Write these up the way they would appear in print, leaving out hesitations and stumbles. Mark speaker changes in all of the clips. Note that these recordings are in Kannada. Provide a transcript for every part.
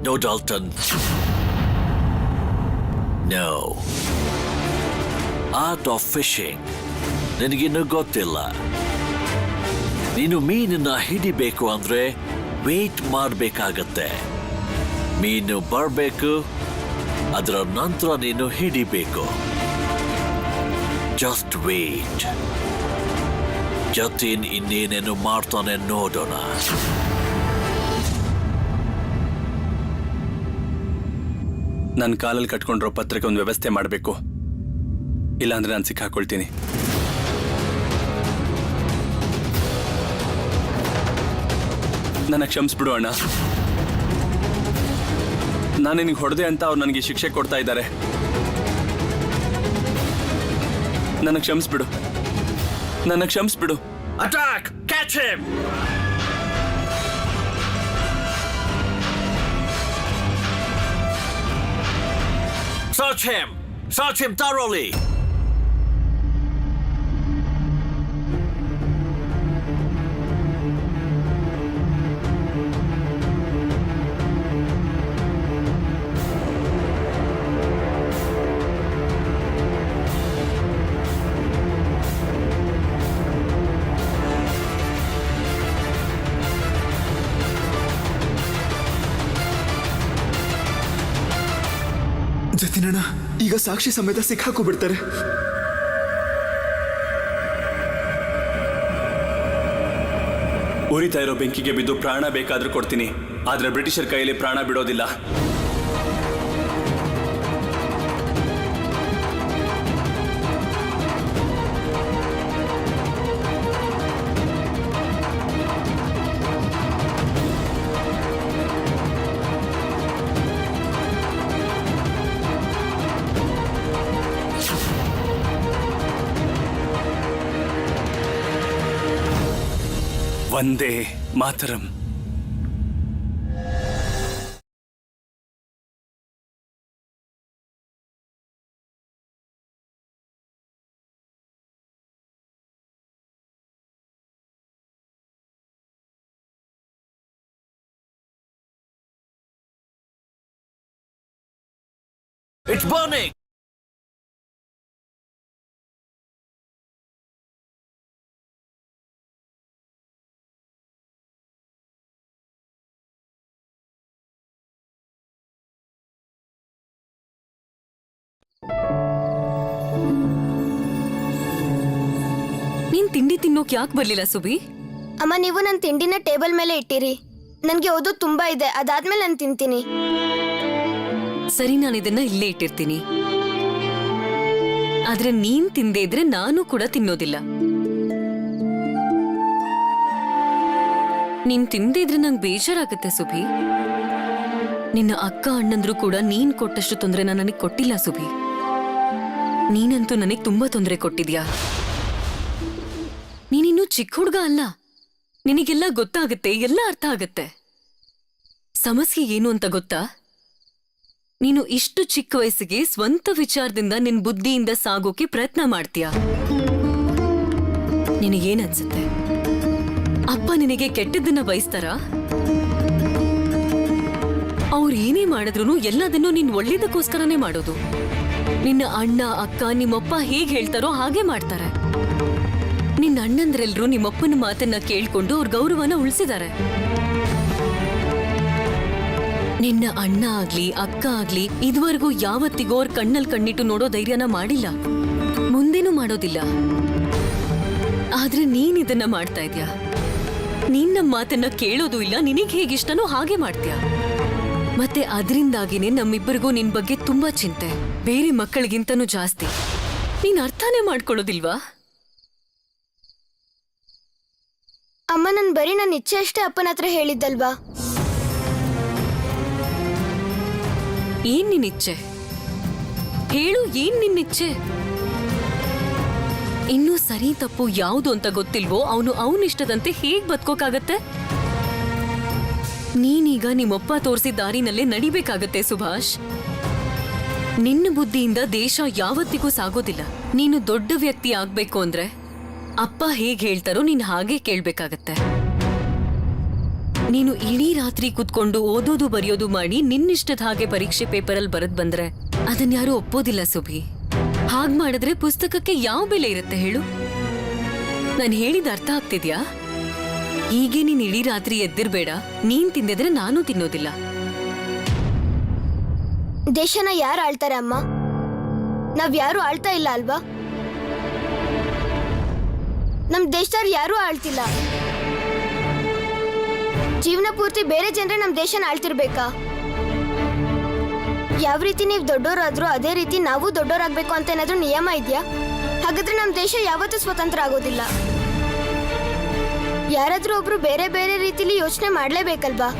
Speaker 1: No, Dalton. No. Art of fishing. ನಿನಗಿನ್ನೂ ಗೊತ್ತಿಲ್ಲ. ನೀನು ಮೀನನ್ನ ಹಿಡಿಬೇಕು ಅಂದ್ರೆ ವೇಟ್ ಮಾಡಬೇಕಾಗತ್ತೆ. ಮೀನು ಬರಬೇಕು, ಅದರ ನಂತರ ನೀನು ಹಿಡಿಬೇಕು. Just wait. ಜತಿನ್ ಇನ್ನೇನೇನು ಮಾಡ್ತಾನೆ ನೋಡೋಣ.
Speaker 2: ನನ್ನ ಕಾಲಲ್ಲಿ ಕಟ್ಕೊಂಡಿರೋ ಪತ್ರಕ್ಕೆ ಒಂದು ವ್ಯವಸ್ಥೆ ಮಾಡಬೇಕು, ಇಲ್ಲಾಂದ್ರೆ ನಾನು ಸಿಕ್ಕಾಕೊಳ್ತೀನಿ. ನನ್ನ ಕ್ಷಮಿಸ್ಬಿಡು ಅಣ್ಣ. ನಾನು ನಿನಗೆ ಹೊಡೆದೆ ಅಂತ ಅವ್ರು ನನಗೆ ಶಿಕ್ಷೆ ಕೊಡ್ತಾ ಇದ್ದಾರೆ. ನನ್ನ ಕ್ಷಮಿಸ್ಬಿಡು, ನನ್ನ ಕ್ಷಮಿಸ್ಬಿಡು.
Speaker 1: Attack! Catch him! Search him! Search him thoroughly!
Speaker 3: ಜತಿನಣ್ಣ ಈಗ ಸಾಕ್ಷಿ ಸಮೇತ ಸಿಕ್ಕಾಕೊಬಿಡ್ತಾರೆ.
Speaker 2: ಉರಿತಾ ಇರೋ ಬೆಂಕಿಗೆ ಬಿದ್ದು ಪ್ರಾಣ ಬೇಕಾದ್ರೂ ಕೊಡ್ತೀನಿ, ಆದ್ರೆ ಬ್ರಿಟಿಷರ್ ಕೈಯಲ್ಲಿ ಪ್ರಾಣ ಬಿಡೋದಿಲ್ಲ. ವಂದೇ ಮಾತರಂ.
Speaker 1: It's burning!
Speaker 4: ನೀನ್ ತಿಂಡಿ ತಿನ್ನೋಕ್ ಯಾಕೆ ಬರ್ಲಿಲ್ಲ ಸುಬಿ?
Speaker 5: ಅಮ್ಮ, ನೀವು ನನ್ನ ತಿಂಡಿನ ಟೇಬಲ್ ಮೇಲೆ ಇಟ್ಟಿರಿ. ನನ್ಗೆ ಓದೋದು ತುಂಬಾ ಇದೆ, ಅದಾದ್ಮೇಲೆ ನಾನು ತಿಂತೀನಿ.
Speaker 4: ಸರಿ, ನಾನು ಇದನ್ನ ಇಲ್ಲೇ ಇಟ್ಟಿರ್ತೀನಿ. ಆದ್ರೆ ನೀನ್ ತಿಂದೇ ಇದ್ರೆ ನಾನು ಕೂಡ ತಿನ್ನೋದಿಲ್ಲ. ನೀನ್ ತಿಂದೇ ಇದ್ರೆ ನಂಗೆ ಬೇಜಾರಾಗುತ್ತೆ ಸುಬಿ. ನಿನ್ನ ಅಕ್ಕ ಅಣ್ಣಂದ್ರು ಕೂಡ ನೀನ್ ಕೊಟ್ಟಷ್ಟು ತೊಂದ್ರೆ ನನಗೆ ಕೊಟ್ಟಿಲ್ಲ ಸುಬಿ. ನೀನಂತೂ ನನಗೆ ತುಂಬಾ ತೊಂದರೆ ಕೊಟ್ಟಿದ್ಯಾ. ನೀನಿನ್ನೂ ಚಿಕ್ಕ ಹುಡುಗ ಅಲ್ಲ, ನಿನಗೆಲ್ಲ ಗೊತ್ತಾಗತ್ತೆ, ಎಲ್ಲ ಅರ್ಥ ಆಗತ್ತೆ. ಸಮಸ್ಯೆ ಏನು ಅಂತ ಗೊತ್ತಾ? ನೀನು ಇಷ್ಟು ಚಿಕ್ಕ ವಯಸ್ಸಿಗೆ ಸ್ವಂತ ವಿಚಾರದಿಂದ ನಿನ್ ಬುದ್ಧಿಯಿಂದ ಸಾಗೋಕೆ ಪ್ರಯತ್ನ ಮಾಡ್ತೀಯ. ನಿನಗೇನನ್ಸುತ್ತೆ? ಅಪ್ಪ ನಿನಗೆ ಕೆಟ್ಟದ್ದನ್ನ ಬಯಸ್ತಾರ? ಅವ್ರು ಏನೇ ಮಾಡಿದ್ರು ಎಲ್ಲದನ್ನೂ ನೀನ್ ಒಳ್ಳೇದಕ್ಕೋಸ್ಕರನೇ ಮಾಡೋದು. ನಿನ್ನ ಅಣ್ಣ ಅಕ್ಕ ನಿಮ್ಮಪ್ಪ ಹೇಗ್ ಹೇಳ್ತಾರೋ ಹಾಗೆ ಮಾಡ್ತಾರೆ. ನಿನ್ನ ಅಣ್ಣಂದ್ರೆಲ್ರೂ ನಿಮ್ಮಪ್ಪನ ಮಾತನ್ನ ಕೇಳ್ಕೊಂಡು ಅವ್ರ ಗೌರವನ ಉಳಿಸಿದ್ದಾರೆ. ನಿನ್ನ ಅಣ್ಣ ಆಗ್ಲಿ ಅಕ್ಕ ಆಗ್ಲಿ ಇದುವರೆಗೂ ಯಾವತ್ತಿಗೂ ಅವ್ರ ಕಣ್ಣಲ್ಲಿ ಕಣ್ಣಿಟ್ಟು ನೋಡೋ ಧೈರ್ಯನ ಮಾಡಿಲ್ಲ, ಮುಂದೇನೂ ಮಾಡೋದಿಲ್ಲ. ಆದ್ರೆ ನೀನ್ ಇದನ್ನ ಮಾಡ್ತಾ ಇದ್ಯಾ. ನೀನ್ ನಮ್ಮ ಮಾತನ್ನ ಕೇಳೋದು ಇಲ್ಲ, ನಿನಗ್ ಹೇಗಿಷ್ಟನೋ ಹಾಗೆ ಮಾಡ್ತೀಯ. ಮತ್ತೆ ಅದರಿಂದಾಗಿನೇ ನಮ್ಮಿಬ್ಬರಿಗೂ ನಿನ್ ಬಗ್ಗೆ ತುಂಬಾ ಚಿಂತೆ, ಬೇರೆ ಮಕ್ಕಳಿಗಿಂತನೂ ಜಾಸ್ತಿ. ನೀನ್ ಅರ್ಥನೇ ಮಾಡ್ಕೊಳ್ಳೋದಿಲ್ವಾ?
Speaker 5: ಅಮ್ಮ, ನನ್ ಬರೀ ನನ್ನ ಇಚ್ಛೆ ಅಷ್ಟೇ ಅಪ್ಪನ ಹತ್ರ ಹೇಳಿದ್ದಲ್ವಾ?
Speaker 4: ಏನ್ ನಿನ್ನಿಚ್ಛೆ ಹೇಳು, ಏನ್ ನಿನ್ನಿಚ್ಛೆ? ಇನ್ನೂ ಸರಿ ತಪ್ಪು ಯಾವುದು ಅಂತ ಗೊತ್ತಿಲ್ವೋ ಅವನು ಅವನಿಷ್ಟದಂತೆ ಹೇಗ್ ಬದುಕೋಕಾಗತ್ತೆ? ನೀನೀಗ ನಿಮ್ಮಪ್ಪ ತೋರಿಸಿದ ದಾರಿನಲ್ಲೇ ನಡಿಬೇಕಾಗತ್ತೆ ಸುಭಾಷ್. ನಿನ್ನ ಬುದ್ಧಿಯಿಂದ ದೇಶ ಯಾವತ್ತಿಗೂ ಸಾಗೋದಿಲ್ಲ. ನೀನು ದೊಡ್ಡ ವ್ಯಕ್ತಿ ಆಗ್ಬೇಕು ಅಂದ್ರೆ ಅಪ್ಪ ಹೇಗ್ ಹೇಳ್ತಾರೋ ನೀನ್ ಹಾಗೆ ಕೇಳ್ಬೇಕಾಗತ್ತೆ. ನೀನು ಇಡೀ ರಾತ್ರಿ ಕುತ್ಕೊಂಡು ಓದೋದು ಬರೆಯೋದು ಮಾಡಿ ನಿನ್ನಿಷ್ಟದ ಹಾಗೆ ಪರೀಕ್ಷೆ ಪೇಪರಲ್ಲಿ ಬರೆದ್ ಬಂದ್ರೆ ಅದನ್ಯಾರು ಒಪ್ಪೋದಿಲ್ಲ ಸುಭಿ. ಹಾಗ್ ಮಾಡಿದ್ರೆ ಪುಸ್ತಕಕ್ಕೆ ಯಾವ ಬೆಲೆ ಇರುತ್ತೆ ಹೇಳು? ನಾನು ಹೇಳಿದ ಅರ್ಥ ಆಗ್ತಿದ್ಯಾ? ಹೀಗೆ ನೀನ್ ಇಡೀ ರಾತ್ರಿ ಎದ್ದಿರ್ಬೇಡ. ನೀನ್ ತಿಂದಿದ್ರೆ ನಾನು ತಿನ್ನೋದಿಲ್ಲ.
Speaker 5: ದೇಶನ ಯಾರು ಆಳ್ತಾರೆ ಅಮ್ಮ? ನಾವ್ ಯಾರು ಆಳ್ತಾ ಇಲ್ಲ ಅಲ್ವಾ? ನಮ್ ದೇಶದವ್ರು ಯಾರೂ ಆಳ್ತಿಲ್ಲ. ಜೀವನ ಪೂರ್ತಿ ಬೇರೆ ಜನರೇ ನಮ್ ದೇಶನ ಆಳ್ತಿರ್ಬೇಕಾ? ಯಾವ ರೀತಿ ನೀವು ದೊಡ್ಡೋರಾದ್ರೂ ಅದೇ ರೀತಿ ನಾವು ದೊಡ್ಡೋರಾಗ್ಬೇಕು ಅಂತ ಏನಾದ್ರೂ ನಿಯಮ ಇದೆಯಾ? ಹಾಗಾದ್ರೆ ನಮ್ ದೇಶ ಯಾವತ್ತೂ ಸ್ವತಂತ್ರ ಆಗೋದಿಲ್ಲ. ಯಾರಾದ್ರೂ ಒಬ್ರು ಬೇರೆ ಬೇರೆ ರೀತಿಲಿ ಯೋಚನೆ ಮಾಡ್ಲೇಬೇಕಲ್ವಾ?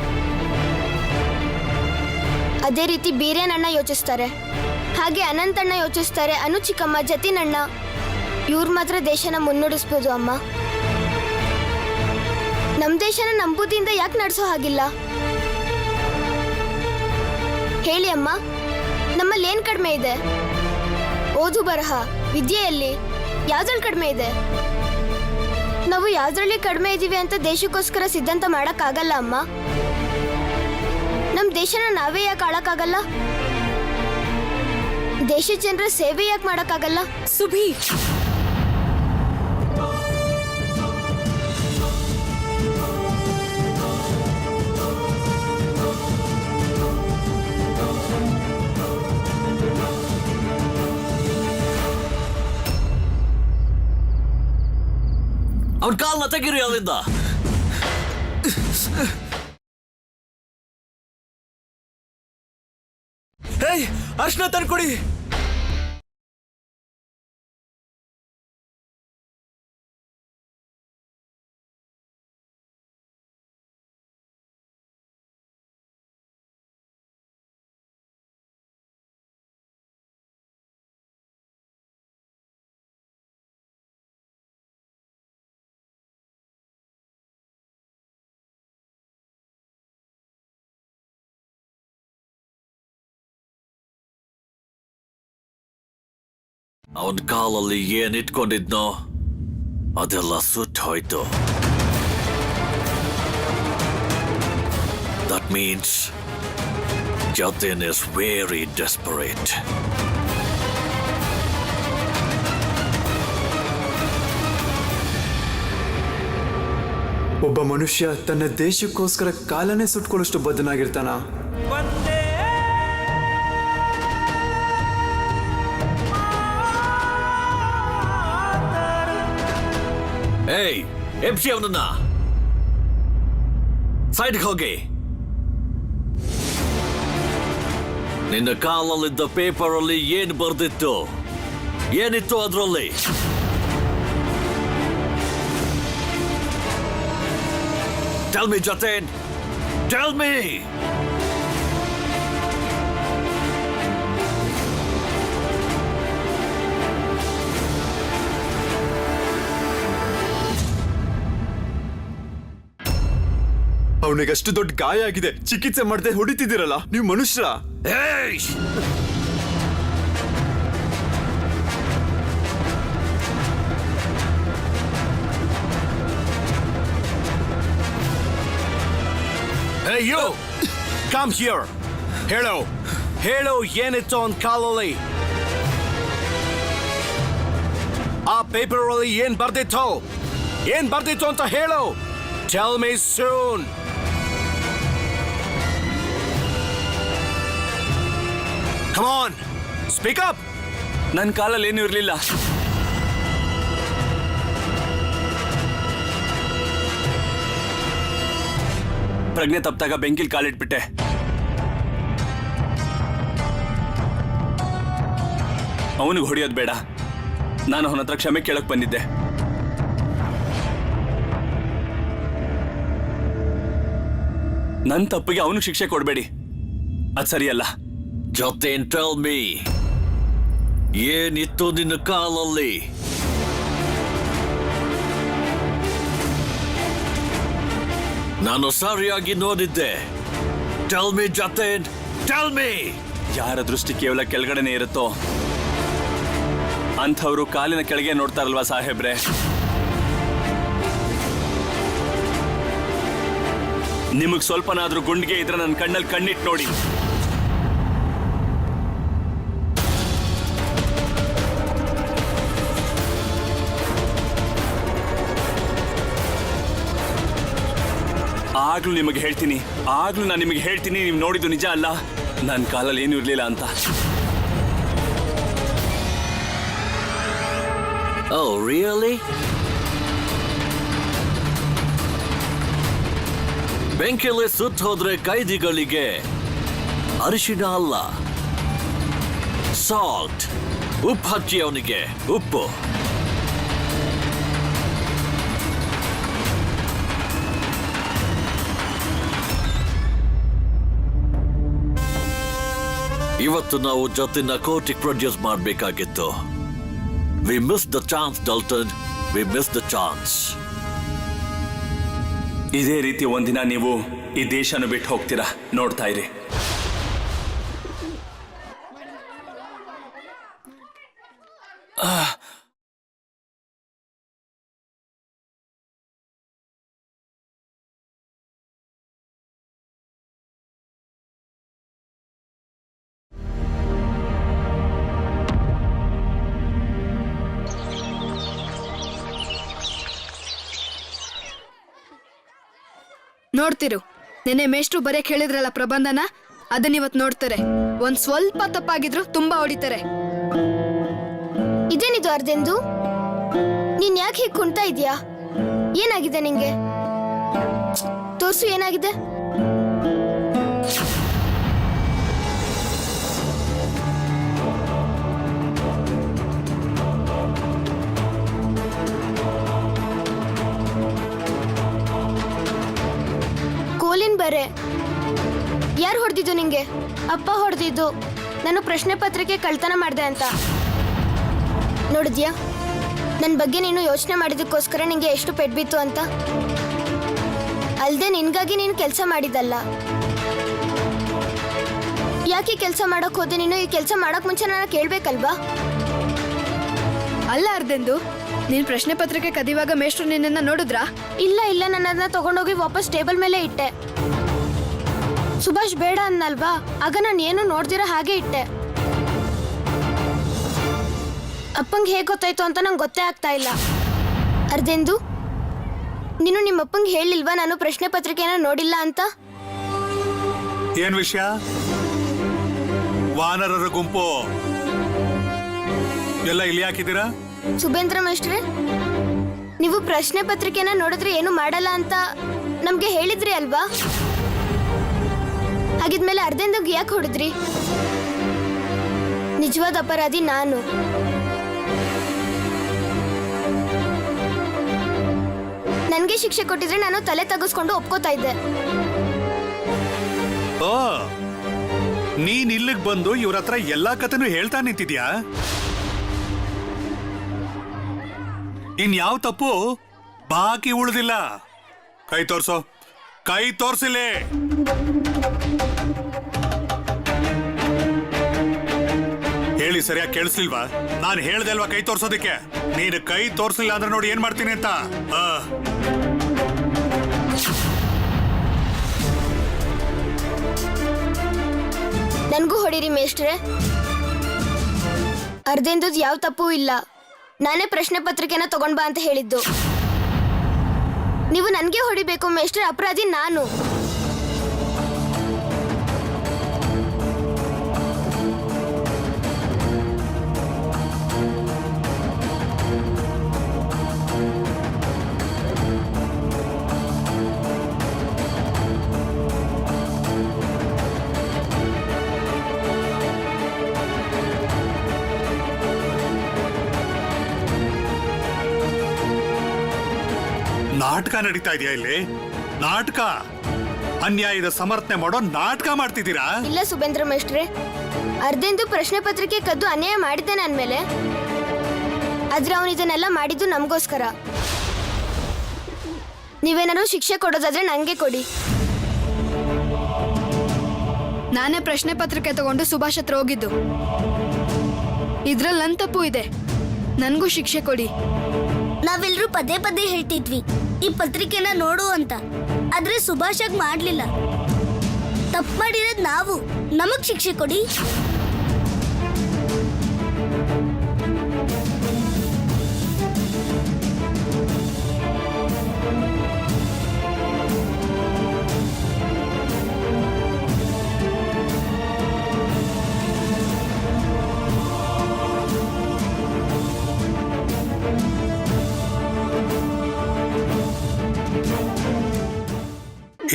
Speaker 5: ಅದೇ ರೀತಿ ಬೀರೇನಣ್ಣ ಯೋಚಿಸ್ತಾರೆ, ಹಾಗೆ ಅನಂತಣ್ಣ ಯೋಚಿಸ್ತಾರೆ, ಅನು ಚಿಕ್ಕಮ್ಮ, ಜತಿನಣ್ಣ. ಇವ್ರು ಮಾತ್ರ ದೇಶನ ಮುನ್ನಡೆಸ್ಬೋದು ಅಮ್ಮ. ನಮ್ ದೇಶನ ನಂಬುದಿಯಿಂದ ಯಾಕೆ ನಡೆಸೋ ಹಾಗಿಲ್ಲ ಹೇಳಿ ಅಮ್ಮ? ನಮ್ಮಲ್ಲಿ ಏನ್ ಕಡಿಮೆ ಇದೆ? ಓದು ಬರಹ ವಿದ್ಯೆಯಲ್ಲಿ ಯಾವ್ದ್ರಲ್ಲಿ ಕಡಿಮೆ ಇದೆ? ನಾವು ಯಾವ್ದ್ರಲ್ಲಿ ಕಡಿಮೆ ಇದೀವಿ ಅಂತ ದೇಶಕ್ಕೋಸ್ಕರ ಸಿದ್ಧಾಂತ ಮಾಡಕ್ಕಾಗಲ್ಲ ಅಮ್ಮ. ನಮ್ ದೇಶನ ನಾವೇ ಯಾಕೆ ಆಳಕ್ಕಾಗಲ್ಲ? ದೇಶದ ಜನರ ಸೇವೆ ಯಾಕೆ ಮಾಡಕ್ಕಾಗಲ್ಲ?
Speaker 4: ಸುಭಿ,
Speaker 1: ಅವನ್ ಕಾಲ್ನ ತೆಗೀರಿ ಅಲ್ಲಿಂದ.
Speaker 3: ಹೇಯ್, ಅರ್ಶನ ತಂದ್ಕೊಡಿ.
Speaker 1: ಅವನ್ ಕಾಲಲ್ಲಿ ಏನ್ ಇಟ್ಕೊಂಡಿದ್ನೋ ಅದೆಲ್ಲ ಸುಟ್ಟು ಹೋಯ್ತು. That means Jatin is very desperate.
Speaker 3: ಒಬ್ಬ ಮನುಷ್ಯ ತನ್ನ ದೇಶಕ್ಕೋಸ್ಕರ ಕಾಲನೇ ಸುಟ್ಕೊಳ್ಳೋಷ್ಟು ಬದ್ಧನಾಗಿರ್ತಾನ?
Speaker 1: ಏಯ್, ಎಬ್ಸಿ ಅವನನ್ನ. ಸೈಡ್ಗೆ ಹೋಗಿ. ನಿನ್ನ ಕಾಲಲ್ಲಿದ್ದ ಪೇಪರ್ ಅಲ್ಲಿ ಏನ್ ಬರ್ದಿತ್ತು? ಏನಿತ್ತು ಅದ್ರಲ್ಲಿ? Tell me, Jatin. Tell me.
Speaker 3: ಅವನಿಗಷ್ಟು ದೊಡ್ಡ ಗಾಯ ಆಗಿದೆ, ಚಿಕಿತ್ಸೆ ಮಾಡದೆ ಹೊಡಿತಿದ್ದೀರಲ್ಲ ನೀವು ಮನುಷ್ಯರ?
Speaker 1: Hey!
Speaker 6: Hey, you! Come here! Hello! Hello, ಏನಿತ್ತು ಅವನ್ ಕಾಲಲ್ಲಿ? ಆ ಪೇಪರ್ ಅಲ್ಲಿ ಏನ್ ಬರ್ದಿತ್ತು? ಏನ್ ಬರ್ದಿತ್ತು ಅಂತ ಹೇಳು! Tell me soon! Come on! Speak up!
Speaker 2: ನನ್ನ ಕಾಲಲ್ಲಿ ಏನೂ ಇರಲಿಲ್ಲ. ಪ್ರಜ್ಞೆ ತಪ್ಪಿದಾಗ ಬೆಂಕಿಲ್ ಕಾಲಿಟ್ಬಿಟ್ಟೆ. ಅವನಿಗೆ ಹೊಡೆಯೋದು ಬೇಡ, ನಾನು ಅವನ ಹತ್ರ ಕ್ಷಮೆ ಕೇಳಕ್ ಬಂದಿದ್ದೆ. ನನ್ನ ತಪ್ಪಿಗೆ ಅವನಿಗೆ ಶಿಕ್ಷೆ ಕೊಡಬೇಡಿ, ಅದು ಸರಿಯಲ್ಲ.
Speaker 1: Jatin, tell me. ಏನಿತ್ತು ನಿನ್ನ ಕಾಲಲ್ಲಿ? ನಾನು ಸರಿಯಾಗಿ ನೋಡಿದ್ದೆ. Tell me, Jatin. Tell me.
Speaker 2: ಯಾರ ದೃಷ್ಟಿ ಕೇವಲ ಕೆಳಗಡೆನೆ ಇರುತ್ತೋ ಅಂಥವ್ರು ಕಾಲಿನ ಕೆಳಗೆ ನೋಡ್ತಾರಲ್ವಾ ಸಾಹೇಬ್ರೆ? ನಿಮಗ್ ಸ್ವಲ್ಪನಾದ್ರೂ ಗುಂಡಿಗೆ ಇದ್ರೆ ನನ್ನ ಕಣ್ಣಲ್ಲಿ ಕಣ್ಣಿಟ್ಟು ನೋಡಿ. ಆಗ್ಲೂ ನಿಮಗೆ ಹೇಳ್ತೀನಿ, ನಾನು ನಿಮಗೆ ಹೇಳ್ತೀನಿ, ನೀವು ನೋಡಿದ್ದು ನಿಜ ಅಲ್ಲ, ನನ್ನ ಕಾಲಲ್ಲಿ ಏನೂ ಇರ್ಲಿಲ್ಲ ಅಂತ.
Speaker 1: Oh, really? ಬೆಂಕಿಯಲ್ಲಿ ಸುತ್ತ ಹೋದ್ರೆ ಕೈದಿಗಳಿಗೆ ಅರಿಶಿನ ಅಲ್ಲ, ಸಾಲ್ಟ್, ಉಪ್ಪು ಹಚ್ಚಿ ಅವನಿಗೆ ಉಪ್ಪು. ಇವತ್ತು ನಾವು ಜೊತೆನ ಕೋರ್ಟಿಗೆ ಪ್ರೊಡ್ಯೂಸ್ ಮಾಡಬೇಕಾಗಿತ್ತು. We missed the chance, Dalton. We missed the chance.
Speaker 2: ಇದೇ ರೀತಿ ಒಂದಿನ ನೀವು ಈ ದೇಶನ ಬಿಟ್ಟು ಹೋಗ್ತೀರಾ, ನೋಡ್ತಾ ಇರಿ.
Speaker 7: ನೋಡ್ತಿರು, ನೆನ್ನೆ ಮೇಷ್ಟ್ರು ಬರೆಯಕ್ ಹೇಳಿದ್ರಲ್ಲ ಪ್ರಬಂಧನ, ಅದನ್ನ ಇವತ್ ನೋಡ್ತಾರೆ. ಒಂದ್ ಸ್ವಲ್ಪ ತಪ್ಪಾಗಿದ್ರು ತುಂಬಾ ಹೊಡಿತಾರೆ.
Speaker 5: ಇದೇನಿದು ಅರ್ಧೆಂದು? ನೀನ್ ಯಾಕೆ ಹೀಗೆ ಕುಣ್ತಾ ಇದೀಯಾ? ಏನಾಗಿದೆ ನಿಂಗೆ? ತೋರ್ಸು, ಏನಾಗಿದೆ? ಕೋಲಿನ್ ಬರೆ. ಯಾರು ಹೊಡೆದಿದ್ದು ನಿಂಗೆ? ಅಪ್ಪ ಹೊಡೆದಿದ್ದು. ನಾನು ಪ್ರಶ್ನೆ ಪತ್ರಿಕೆ ಕಳ್ತನ ಮಾಡಿದೆ ಅಂತ. ನೋಡಿದ್ಯಾ ನನ್ನ ಬಗ್ಗೆ ನೀನು ಯೋಚನೆ ಮಾಡಿದಕ್ಕೋಸ್ಕರ ನಿಂಗೆ ಎಷ್ಟು ಪೆಟ್ ಬಿತ್ತು ಅಂತ? ಅಲ್ದೆ ನಿನ್ಗಾಗಿ ನೀನು ಕೆಲಸ ಮಾಡಿದಲ್ಲ. ಯಾಕೆ ಕೆಲಸ ಮಾಡಕ್ ಹೋದೆ ನೀನು? ಈ ಕೆಲಸ ಮಾಡಕ್ ಮುಂಚೆ ನಾನು ಕೇಳ್ಬೇಕಲ್ವಾ?
Speaker 7: ಅಲ್ಲ ಅರ್ಧೆಂದು, ನೀನ್ ಪ್ರಶ್ನೆ ಪತ್ರಿಕೆ ಕದಿವಾಗ ಮೇಷ್ಟ್ರು ನಿನ್ನ ನೋಡಿದ್ರಾ?
Speaker 5: ಇಲ್ಲ, ನಾನು ಅದನ್ನ ತಗೊಂಡೋಗಿ ವಾಪಸ್ ಟೇಬಲ್ ಮೇಲೆ ಇಟ್ಟೆ. ಸುಭಾಷ್ ಬೇಡ ಅನ್ನಲ್ವಾ, ಆಗ ನಾನು ಏನು ನೋಡ್ದಿರ ಹಾಗೆ ಇಟ್ಟೆ. ಅಪ್ಪಂಗೆ ಹೇಗೆ ಗೊತ್ತಾಯ್ತು ಅಂತ ನಂಗೆ ಗೊತ್ತೇ ಆಗ್ತಾ ಇಲ್ಲ. ಅರ್ಧೆಂದು, ನೀನು ನಿಮ್ಮಪ್ಪಂಗೆ ಹೇಳಿಲ್ವಾ ನಾನು ಪ್ರಶ್ನೆ ಪತ್ರಿಕೆನ ನೋಡಿಲ್ಲ ಅಂತ?
Speaker 8: ಏನ್ ವಿಷಯ? ವಾನರರ ಗುಂಪು ಎಲ್ಲ ಇಲ್ಲಿ ಹಾಕಿದ್ದೀರಾ?
Speaker 5: ಸುಬೇಂದ್ರ ಮೇಷ್ಟ್ರೆ, ನೀವು ಪ್ರಶ್ನೆ ಪತ್ರಿಕೆನ ನೋಡಿದ್ರೆ ಏನು ಮಾಡಲ್ಲ ಅಂತ ನಮ್ಗೆ ಹೇಳಿದ್ರಿ ಅಲ್ವಾ? ಹಾಗಿದ್ಮೇಲೆ ಅರ್ಧೆಂದುಗ್ ಯಾಕೆ ಹೊಡೆದ್ರಿ? ನಿಜವಾದ ಅಪರಾಧಿ ನಾನು. ನನ್ಗೆ ಶಿಕ್ಷೆ ಕೊಟ್ಟಿದ್ರೆ ನಾನು ತಲೆ ತಗ್ಗಿಸ್ಕೊಂಡು ಒಪ್ಕೋತಾ ಇದ್ದೆ.
Speaker 8: ಓ, ನೀನ್ ಇಲ್ಲಿಗೆ ಬಂದು ಇವ್ರ ಹತ್ರ ಎಲ್ಲಾ ಕಥೆನೂ ಹೇಳ್ತಾ ನಿಂತಿದ್ಯಾ? ಇನ್ಯಾವ ತಪ್ಪು ಬಾಕಿ ಉಳಿದಿಲ್ಲ. ಕೈ ತೋರ್ಸೋ, ಕೈ ತೋರ್ಸಿಲೆ. ಹೇಳಿ, ಸರಿಯಾಗಿ ಕೇಳಿಸ್ಲಿಲ್ವಾ? ನಾನು ಹೇಳ್ದೆ ಅಲ್ವಾ ಕೈ ತೋರ್ಸೋದಕ್ಕೆ? ನೀನು ಕೈ ತೋರ್ಸಿಲ್ಲ ಅಂದ್ರೆ ನೋಡಿ ಏನ್ ಮಾಡ್ತೀನಿ ಅಂತ.
Speaker 5: ನನ್ಗೂ ಹೊಡಿರಿ ಮೇಷ್ಟ್ರೆ. ಅರ್ಧೆಂದುದ್ ಯಾವ ತಪ್ಪೂ ಇಲ್ಲ. ನಾನೇ ಪ್ರಶ್ನೆ ಪತ್ರಿಕೆನ ತಗೊಂಡ್ ಬಾ ಅಂತ ಹೇಳಿದ್ದು. ನೀವು ನನ್ಗೆ ಹೊಡಿಬೇಕು ಮೇಷ್ಟ್ರೆ, ಅಪರಾಧಿ ನಾನು.
Speaker 8: ನಾಟಕ ನಡೀತಾ ಇದೆಯಾ ಇಲ್ಲಿ? ನಾಟಕ, ಅನ್ಯಾಯದ ಸಮರ್ಥನೆ ಮಾಡೋ ನಾಟಕ ಮಾಡ್ತಿದ್ದೀರಾ?
Speaker 5: ಇಲ್ಲ ಸುಬೇಂದ್ರ ಮೇಷ್ಟ್ರೆ, ಅರ್ಧೆಂದು ಪ್ರಶ್ನೆ ಪತ್ರಿಕೆ ಕದ್ದು ಅನ್ಯಾಯ ಮಾಡಿದ್ದಾನೆ ಅಂದ್ಮೇಲೆ, ಆದ್ರೆ ಅವನು ಇದನ್ನೆಲ್ಲ ಮಾಡಿದ್ದು ನಮಗೋಸ್ಕರ. ನೀವೇನಾದ್ರು ಶಿಕ್ಷೆ ಕೊಡೋದಾದ್ರೆ ನಂಗೆ ಕೊಡಿ.
Speaker 7: ನಾನೇ ಪ್ರಶ್ನೆ ಪತ್ರಿಕೆ ತಗೊಂಡು ಸುಭಾಷ್ ಹತ್ರ ಹೋಗಿದ್ದು. ಇದ್ರಲ್ಲಿ ನನ್ ತಪ್ಪು ಇದೆ, ನನ್ಗೂ ಶಿಕ್ಷೆ ಕೊಡಿ.
Speaker 9: ನಾವೆಲ್ಲರೂ ಪದೇ ಪದೇ ಹೇಳ್ತಿದ್ವಿ ಈ ಪತ್ರಿಕೆನ ನೋಡು ಅಂತ. ಆದ್ರೆ ಸುಭಾಷಾಗ್ ಮಾಡ್ಲಿಲ್ಲ. ತಪ್ಪು ಮಾಡಿರೋದ್ ನಾವು, ನಮಗ್ ಶಿಕ್ಷೆ ಕೊಡಿ.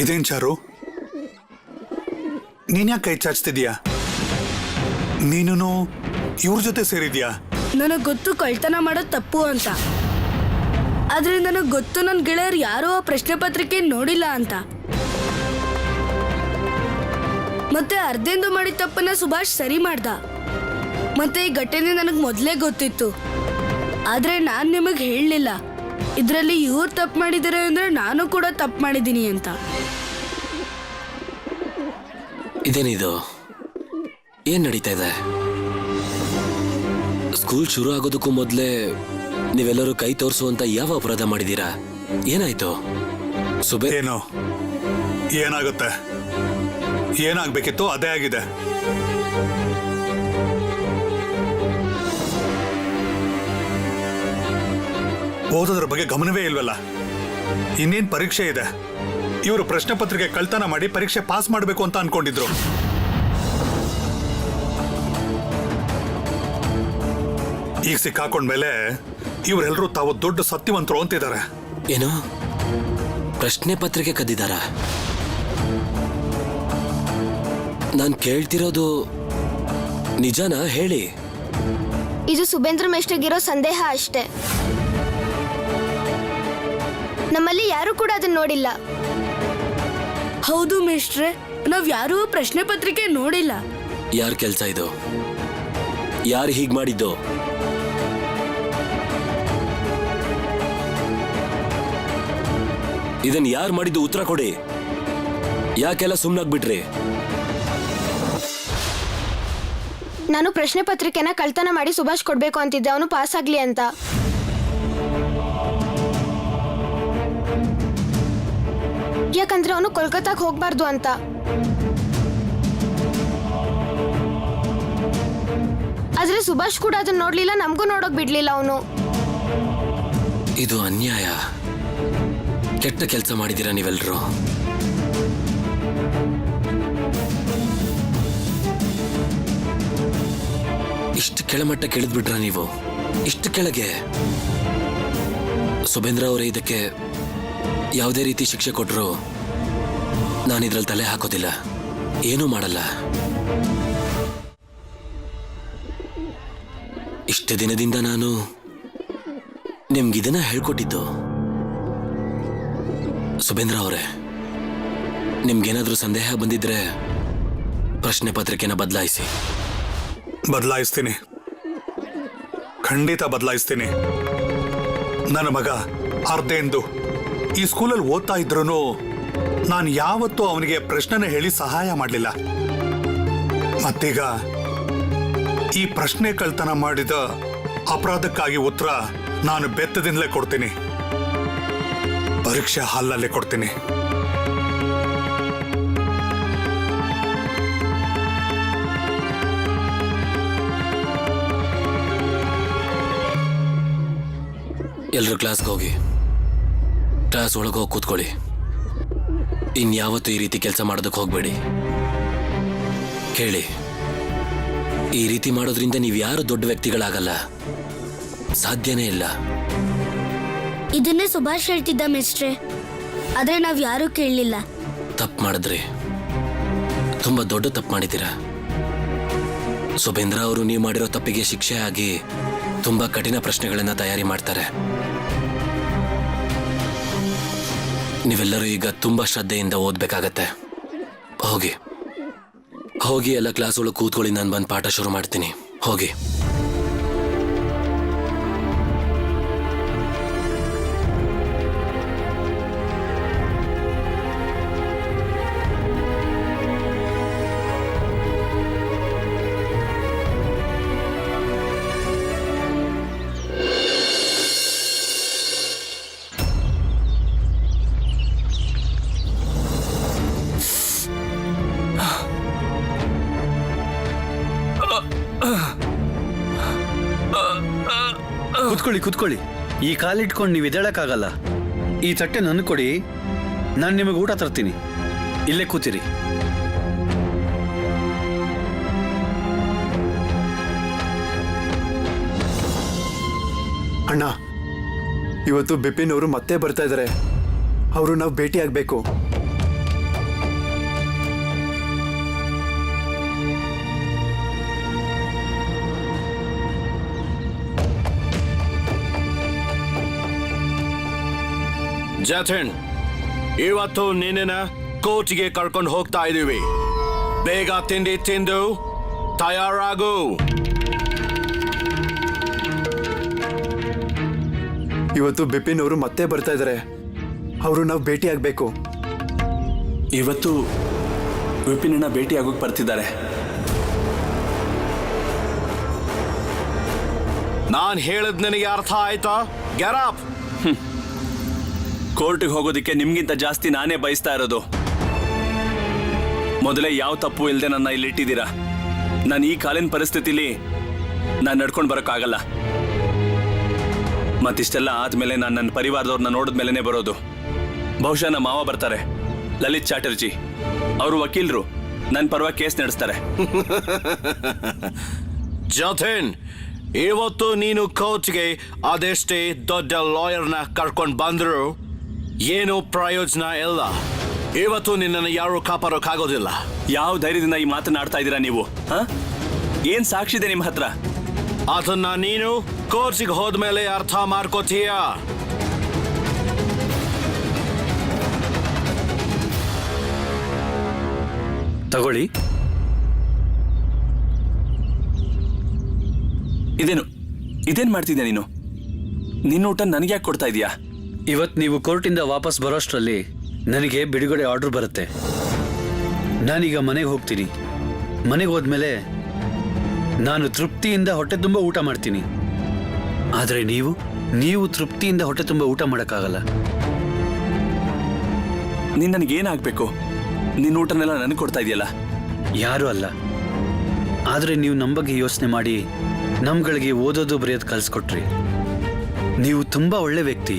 Speaker 8: ಇದೇನ್ ಚಾರು, ನೀನ್ ಯಾಕೆ ಕೈ ಚಾಚ್ತಿದ್ಯಾ? ನೀನು ಇವ್ರ ಜೊತೆ ಸೇರಿದ್ಯಾ?
Speaker 7: ನನಗ್ ಗೊತ್ತು ಕಳ್ತನ ಮಾಡೋದ್ ತಪ್ಪು ಅಂತ, ಆದ್ರೆ ನನಗ್ ಗೊತ್ತು ನನ್ ಗೆಳೆಯರು ಯಾರೋ ಆ ಪ್ರಶ್ನೆ ಪತ್ರಿಕೆ ನೋಡಿಲ್ಲ ಅಂತ. ಮತ್ತೆ ಅರ್ಧೆಂದು ಮಾಡಿದ ತಪ್ಪನ್ನ ಸುಭಾಷ್ ಸರಿ ಮಾಡ್ದ. ಮತ್ತೆ ಈ ಘಟನೆ ನನಗ್ ಮೊದ್ಲೇ ಗೊತ್ತಿತ್ತು, ಆದ್ರೆ ನಾನ್ ನಿಮಗ್ ಹೇಳಲಿಲ್ಲ. ಇದ್ರಲ್ಲಿ ಇವ್ರು ತಪ್ಪು ಮಾಡಿದಾರೆ ಅಂದ್ರೆ ನಾನು ಕೂಡ ತಪ್ಪು ಮಾಡಿದೀನಿ ಅಂತ.
Speaker 10: ಇದೇನಿದು? ಏನ್ ನಡೀತಾ ಇದೆ? ಸ್ಕೂಲ್ ಶುರು ಆಗೋದಕ್ಕೂ ಮೊದ್ಲೇ ನೀವೆಲ್ಲರೂ ಕೈ ತೋರಿಸುವಂತ ಯಾವ ಅಪರಾಧ ಮಾಡಿದೀರಾ? ಏನಾಯ್ತು?
Speaker 8: ಏನು ಏನಾಗುತ್ತೆ? ಏನಾಗ್ಬೇಕಿತ್ತು ಅದೇ ಆಗಿದೆ. ಓದೋದ್ರ ಬಗ್ಗೆ ಗಮನವೇ ಇಲ್ವಲ್ಲ. ಇನ್ನೇನ್ ಪರೀಕ್ಷೆ ಇದೆ, ಇವರು ಪ್ರಶ್ನೆ ಪತ್ರಿಕೆ ಕಳ್ತನ ಮಾಡಿ ಪರೀಕ್ಷೆ ಪಾಸ್ ಮಾಡಬೇಕು ಅಂತ ಅನ್ಕೊಂಡಿದ್ರು. ಈಗ ಸಿಕ್ಕಾಕೊಂಡ್ಮೇಲೆ ಇವರೆಲ್ಲರೂ ತಾವು ದೊಡ್ಡ ಸತ್ಯವಂತರು ಅಂತಿದ್ದಾರೆ.
Speaker 10: ಏನು ಪ್ರಶ್ನೆ ಪತ್ರಿಕೆ ಕದ್ದಿದಾರ? ನಾನ್ ಕೇಳ್ತಿರೋದು ನಿಜನಾ? ಹೇಳಿ.
Speaker 5: ಇದು ಸುಬೇಂದ್ರ ಮೇಷ್ಟ್ರಿಗಿರೋ ಸಂದೇಹ ಅಷ್ಟೇ. ನಮ್ಮಲ್ಲಿ ಯಾರು ಕೂಡ ಅದನ್ನ ನೋಡಿಲ್ಲ.
Speaker 7: ಹೌದು ಮೇಷ್ಟ್ರೆ, ನಾವ್ ಯಾರೂ ಪ್ರಶ್ನೆ ಪತ್ರಿಕೆ ನೋಡಿಲ್ಲ.
Speaker 10: ಯಾರ್ ಕೆಲ್ಸ ಇದು? ಯಾರು ಹೀಗ್ ಮಾಡಿದ್ದು? ಇದನ್ ಯಾರು ಮಾಡಿದ್ದು? ಉತ್ತರ ಕೊಡಿ. ಯಾಕೆಲ್ಲ ಸುಮ್ನಾಗ್ಬಿಟ್ರಿ?
Speaker 5: ನಾನು ಪ್ರಶ್ನೆ ಪತ್ರಿಕೆನ ಕಳ್ತನ ಮಾಡಿ ಸುಭಾಷ್ ಕೊಡ್ಬೇಕು ಅಂತಿದ್ದೆ, ಅವನು ಪಾಸ್ ಆಗ್ಲಿ ಅಂತ. ಯಾಕಂದ್ರೆ ಅವನು ಕೋಲ್ಕತ್ತಾಗ್ ಹೋಗ್ಬಾರ್ದು ಅಂತ. ಆದ್ರೆ ಸುಭಾಷ್ ಕೂಡ ಅದನ್ನ ನೋಡ್ಲಿಲ್ಲ, ನಮಗೂ ನೋಡೋಕ್ ಬಿಡ್ಲಿಲ್ಲ ಅವನು.
Speaker 10: ಇದು ಅನ್ಯಾಯ. ಕೆಟ್ಟ ಕೆಲಸ ಮಾಡಿದೀರಾ ನೀವೆಲ್ರೂ. ಇಷ್ಟು ಕೆಳಮಟ್ಟ ಕೆಳೆದ್ಬಿಟ್ರ ನೀವು? ಇಷ್ಟು ಕೆಳಗೆ? ಸುಬೇಂದ್ರ ಅವರೇ, ಇದಕ್ಕೆ ಯಾವುದೇ ರೀತಿ ಶಿಕ್ಷೆ ಕೊಟ್ಟರು ನಾನಿದ್ರಲ್ಲಿ ತಲೆ ಹಾಕೋದಿಲ್ಲ, ಏನೂ ಮಾಡಲ್ಲ. ಇಷ್ಟು ದಿನದಿಂದ ನಾನು ನಿಮ್ಗಿದನ್ನ ಹೇಳ್ಕೊಟ್ಟಿದ್ದು. ಸುಬೇಂದ್ರ ಅವರೇ, ನಿಮ್ಗೇನಾದ್ರೂ ಸಂದೇಹ ಬಂದಿದ್ರೆ ಪ್ರಶ್ನೆ ಪತ್ರಿಕೆನ ಬದಲಾಯಿಸಿ.
Speaker 8: ಬದಲಾಯಿಸ್ತೀನಿ, ಖಂಡಿತ ಬದಲಾಯಿಸ್ತೀನಿ. ನನ್ನ ಮಗ ಅರ್ಧೇಂದು ಈ ಸ್ಕೂಲಲ್ಲಿ ಓದ್ತಾ ಇದ್ರು ನಾನು ಯಾವತ್ತೂ ಅವನಿಗೆ ಪ್ರಶ್ನೆನ ಹೇಳಿ ಸಹಾಯ ಮಾಡಲಿಲ್ಲ. ಮತ್ತೀಗ ಈ ಪ್ರಶ್ನೆ ಕಳ್ತನ ಮಾಡಿದ ಅಪರಾಧಕ್ಕಾಗಿ ಉತ್ತರ ನಾನು ಬೆತ್ತದಿಂದಲೇ ಕೊಡ್ತೀನಿ, ಪರೀಕ್ಷೆ ಹಾಲಲ್ಲೇ ಕೊಡ್ತೀನಿ.
Speaker 10: ಎಲ್ಲರೂ ಕ್ಲಾಸ್ಗೆ ಹೋಗಿ ಕ್ಲಾಸ್ ಒಳಗೆ ಹೋಗಿ ಕೂತ್ಕೊಳ್ಳಿ. ಇನ್ಯಾವತ್ತೂ ಈ ರೀತಿ ಕೆಲಸ ಮಾಡೋದಕ್ಕೆ ಹೋಗ್ಬೇಡಿ. ಕೇಳಿ, ಈ ರೀತಿ ಮಾಡೋದ್ರಿಂದ ನೀವು ಯಾರು ದೊಡ್ಡ ವ್ಯಕ್ತಿಗಳಾಗಲ್ಲ, ಸಾಧ್ಯನೇ ಇಲ್ಲ.
Speaker 9: ಇದನ್ನೇ ಸುಭಾಷ್ ಹೇಳ್ತಿದ್ದ ಮಿಸ್ಟ್ರೆ, ಆದ್ರೆ ನಾವ್ ಯಾರು ಕೇಳಲಿಲ್ಲ.
Speaker 10: ತಪ್ಪು ಮಾಡಿದ್ರಿ, ತುಂಬಾ ದೊಡ್ಡ ತಪ್ಪು ಮಾಡಿದ್ದೀರಾ. ಸುಬೇಂದ್ರ ಅವರು ನೀವು ಮಾಡಿರೋ ತಪ್ಪಿಗೆ ಶಿಕ್ಷೆ ಆಗಿ ತುಂಬಾ ಕಠಿಣ ಪ್ರಶ್ನೆಗಳನ್ನ ತಯಾರಿ ಮಾಡ್ತಾರೆ. ನೀವೆಲ್ಲರೂ ಈಗ ತುಂಬಾ ಶ್ರದ್ಧೆಯಿಂದ ಓದ್ಬೇಕಾಗತ್ತೆ. ಹೋಗಿ ಹೋಗಿ ಎಲ್ಲ ಕ್ಲಾಸ್ ಒಳಗೆ ಕೂತ್ಕೊಳ್ಳಿ, ನಾನು ಬಂದು ಪಾಠ ಶುರು ಮಾಡ್ತೀನಿ. ಹೋಗಿ.
Speaker 11: ಕೂತ್ಕೊಳ್ಳಿ ಈ ಕಾಲಿಟ್ಕೊಂಡು ನೀವು ಎದ್ದೇಳಕ್ಕಾಗಲ್ಲ. ಈ ತಟ್ಟೆ ನನಗೆ ಕೊಡಿ, ನಾನು ನಿಮಗೆ ಊಟ ತರ್ತೀನಿ. ಇಲ್ಲೇ ಕೂತಿರಿ.
Speaker 3: ಅಣ್ಣ, ಇವತ್ತು ಬಿಪಿನ್ ಅವರು ಮತ್ತೆ ಬರ್ತಾ ಇದ್ದಾರೆ. ಅವರು ನಾವು ಭೇಟಿ ಆಗ್ಬೇಕು.
Speaker 6: ಜತಿನ್, ಇವತ್ತು ನಿನ್ನ ಕೋರ್ಟ್ಗೆ ಕರ್ಕೊಂಡು ಹೋಗ್ತಾ ಇದೀವಿ. ಬೇಗ ತಿಂಡಿ ತಿಂದು ತಯಾರಾಗು.
Speaker 3: ಇವತ್ತು ಬಿಪಿನ್ ಅವರು ಮತ್ತೆ ಬರ್ತಾ ಇದ್ದಾರೆ. ಅವರು ನಾವು ಭೇಟಿ ಆಗ್ಬೇಕು.
Speaker 2: ಇವತ್ತು ವಿಪಿನನ್ನ ಭೇಟಿ ಆಗೋಕೆ ಬರ್ತಿದ್ದಾರೆ.
Speaker 6: ನಾನ್ ಹೇಳದ್ ನಿನಗೆ ಅರ್ಥ ಆಯ್ತಾ? ಗೆರಾಪ್.
Speaker 2: ಕೋರ್ಟ್ಗೆ ಹೋಗೋದಕ್ಕೆ ನಿಮ್ಗಿಂತ ಜಾಸ್ತಿ ನಾನೇ ಬಯಸ್ತಾ ಇರೋದು. ಮೊದಲೇ ಯಾವ ತಪ್ಪು ಇಲ್ಲದೆ ನನ್ನ ಇಲ್ಲಿ ಇಟ್ಟಿದ್ದೀರಾ. ನಾನು ಈ ಕಾಲಿನ ಪರಿಸ್ಥಿತಿಲಿ ನಾನು ನಡ್ಕೊಂಡು ಬರೋಕ್ಕಾಗಲ್ಲ. ಮತ್ತಿಷ್ಟೆಲ್ಲ ಆದ್ಮೇಲೆ ನಾನು ನನ್ನ ಪರಿವಾರದವ್ರನ್ನ ನೋಡಿದ್ಮೇಲೆ ಬರೋದು. ಬಹುಶಃ ನಮ್ಮ ಮಾವ ಬರ್ತಾರೆ, ಲಲಿತ್ ಚಾಟರ್ಜಿ. ಅವರು ವಕೀಲರು, ನನ್ನ ಪರವಾಗಿ ಕೇಸ್ ನಡೆಸ್ತಾರೆ.
Speaker 6: ಜತಿನ್, ಇವತ್ತು ನೀನು ಕೋರ್ಟ್ಗೆ ಅದೆಷ್ಟೇ ದೊಡ್ಡ ಲಾಯರ್ನ ಕರ್ಕೊಂಡು ಬಂದ್ರು ಏನು ಪ್ರಯೋಜನ ಇಲ್ಲ. ಇವತ್ತು ನಿನ್ನನ್ನು ಯಾರು ಕಾಪಾಡೋಕ್ಕಾಗೋದಿಲ್ಲ.
Speaker 2: ಯಾವ ಧೈರ್ಯದಿಂದ ಈ ಮಾತನಾಡ್ತಾ ಇದ್ದೀರಾ ನೀವು? ಏನ್ ಸಾಕ್ಷಿ ಇದೆ ನಿಮ್ಮ ಹತ್ರ?
Speaker 6: ಅದನ್ನ ನೀನು ಕೋರ್ಟ್ಗೆ ಹೋದ್ಮೇಲೆ ಅರ್ಥ ಮಾಡ್ಕೋತೀಯ.
Speaker 11: ತಗೊಳ್ಳಿ.
Speaker 2: ಇದೇನ್ ಮಾಡ್ತಿದ್ಯಾ ನೀನು? ನಿನ್ನ ಊಟ ನನಗೆ ಯಾಕೆ ಕೊಡ್ತಾ ಇದೀಯಾ?
Speaker 11: ಇವತ್ತು ನೀವು ಕೋರ್ಟಿಂದ ವಾಪಸ್ ಬರೋಷ್ಟರಲ್ಲಿ ನನಗೆ ಬಿಡುಗಡೆ ಆರ್ಡರ್ ಬರುತ್ತೆ. ನಾನೀಗ ಮನೆಗೆ ಹೋಗ್ತೀನಿ. ಮನೆಗೆ ಹೋದ್ಮೇಲೆ ನಾನು ತೃಪ್ತಿಯಿಂದ ಹೊಟ್ಟೆ ತುಂಬ ಊಟ ಮಾಡ್ತೀನಿ. ಆದರೆ ನೀವು ತೃಪ್ತಿಯಿಂದ ಹೊಟ್ಟೆ ತುಂಬ ಊಟ ಮಾಡೋಕ್ಕಾಗಲ್ಲ.
Speaker 2: ನೀನ್ ನನಗೇನಾಗಬೇಕು? ನಿನ್ನ ಊಟನೆಲ್ಲ ನನಗೆ ಕೊಡ್ತಾ ಇದೆಯಲ್ಲ.
Speaker 11: ಯಾರೂ ಅಲ್ಲ, ಆದರೆ ನೀವು ನಮ್ಮ ಬಗ್ಗೆ ಯೋಚನೆ ಮಾಡಿ ನಮ್ಗಳಿಗೆ ಓದೋದು ಬರೆಯೋದು ಕಲಿಸ್ಕೊಟ್ರಿ. ನೀವು ತುಂಬ ಒಳ್ಳೆ ವ್ಯಕ್ತಿ.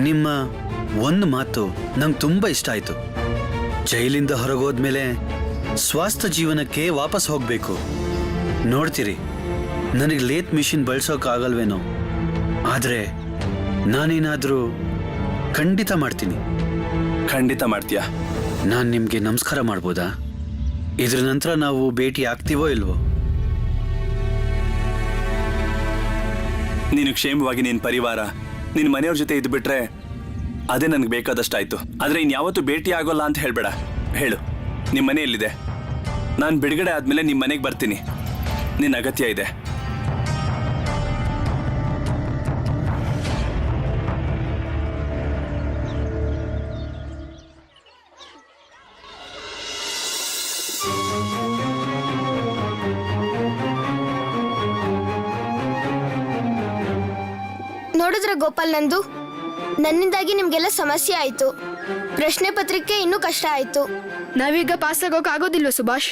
Speaker 11: ನಿಮ್ಮ ಒಂದು ಮಾತು ನಂಗೆ ತುಂಬ ಇಷ್ಟ ಆಯಿತು. ಜೈಲಿಂದ ಹೊರಗೋದ್ಮೇಲೆ ಸ್ವಾಸ್ಥ್ಯ ಜೀವನಕ್ಕೆ ವಾಪಸ್ ಹೋಗಬೇಕು. ನೋಡ್ತೀರಿ, ನನಗೆ ಲೇತ್ ಮಿಷಿನ್ ಬಳಸೋಕ್ಕಾಗಲ್ವೇನೋ, ಆದರೆ ನಾನೇನಾದರೂ ಖಂಡಿತ ಮಾಡ್ತೀನಿ.
Speaker 2: ಖಂಡಿತ ಮಾಡ್ತೀಯಾ?
Speaker 11: ನಾನು ನಿಮಗೆ ನಮಸ್ಕಾರ ಮಾಡ್ಬೋದಾ? ಇದ್ರ ನಂತರ ನಾವು ಭೇಟಿ ಆಗ್ತೀವೋ ಇಲ್ವೋ?
Speaker 2: ನೀನು ಕ್ಷೇಮವಾಗಿ ನಿನ್ನ ಪರಿವಾರ, ನಿನ್ನ ಮನೆಯವ್ರ ಜೊತೆ ಇದ್ದು ಬಿಟ್ರೆ ಅದೇ ನನಗೆ ಬೇಕಾದಷ್ಟಾಯ್ತು. ಆದರೆ ಇನ್ಯಾವತ್ತೂ ಭೇಟಿ ಆಗೋಲ್ಲ ಅಂತ ಹೇಳಬೇಡ. ಹೇಳು, ನಿಮ್ಮ ಮನೆ ಎಲ್ಲಿದೆ? ನಾನು ಬಿಡುಗಡೆ ಆದಮೇಲೆ ನಿಮ್ಮ ಮನೆಗೆ ಬರ್ತೀನಿ. ನಿನ್ನ ಅಗತ್ಯ ಇದೆ.
Speaker 5: ನೋಡಿದ್ರೆ ಗೋಪಾಲ್, ನನ್ನಿಂದಾಗಿ ನಿಮ್ಗೆಲ್ಲ ಸಮಸ್ಯೆ ಆಯ್ತು. ಪ್ರಶ್ನೆ ಪತ್ರಿಕೆ ಇನ್ನೂ ಕಷ್ಟ ಆಯ್ತು.
Speaker 7: ನಾವೀಗ ಪಾಸ್ ಆಗೋಕ್ ಆಗೋದಿಲ್ವ ಸುಭಾಷ್?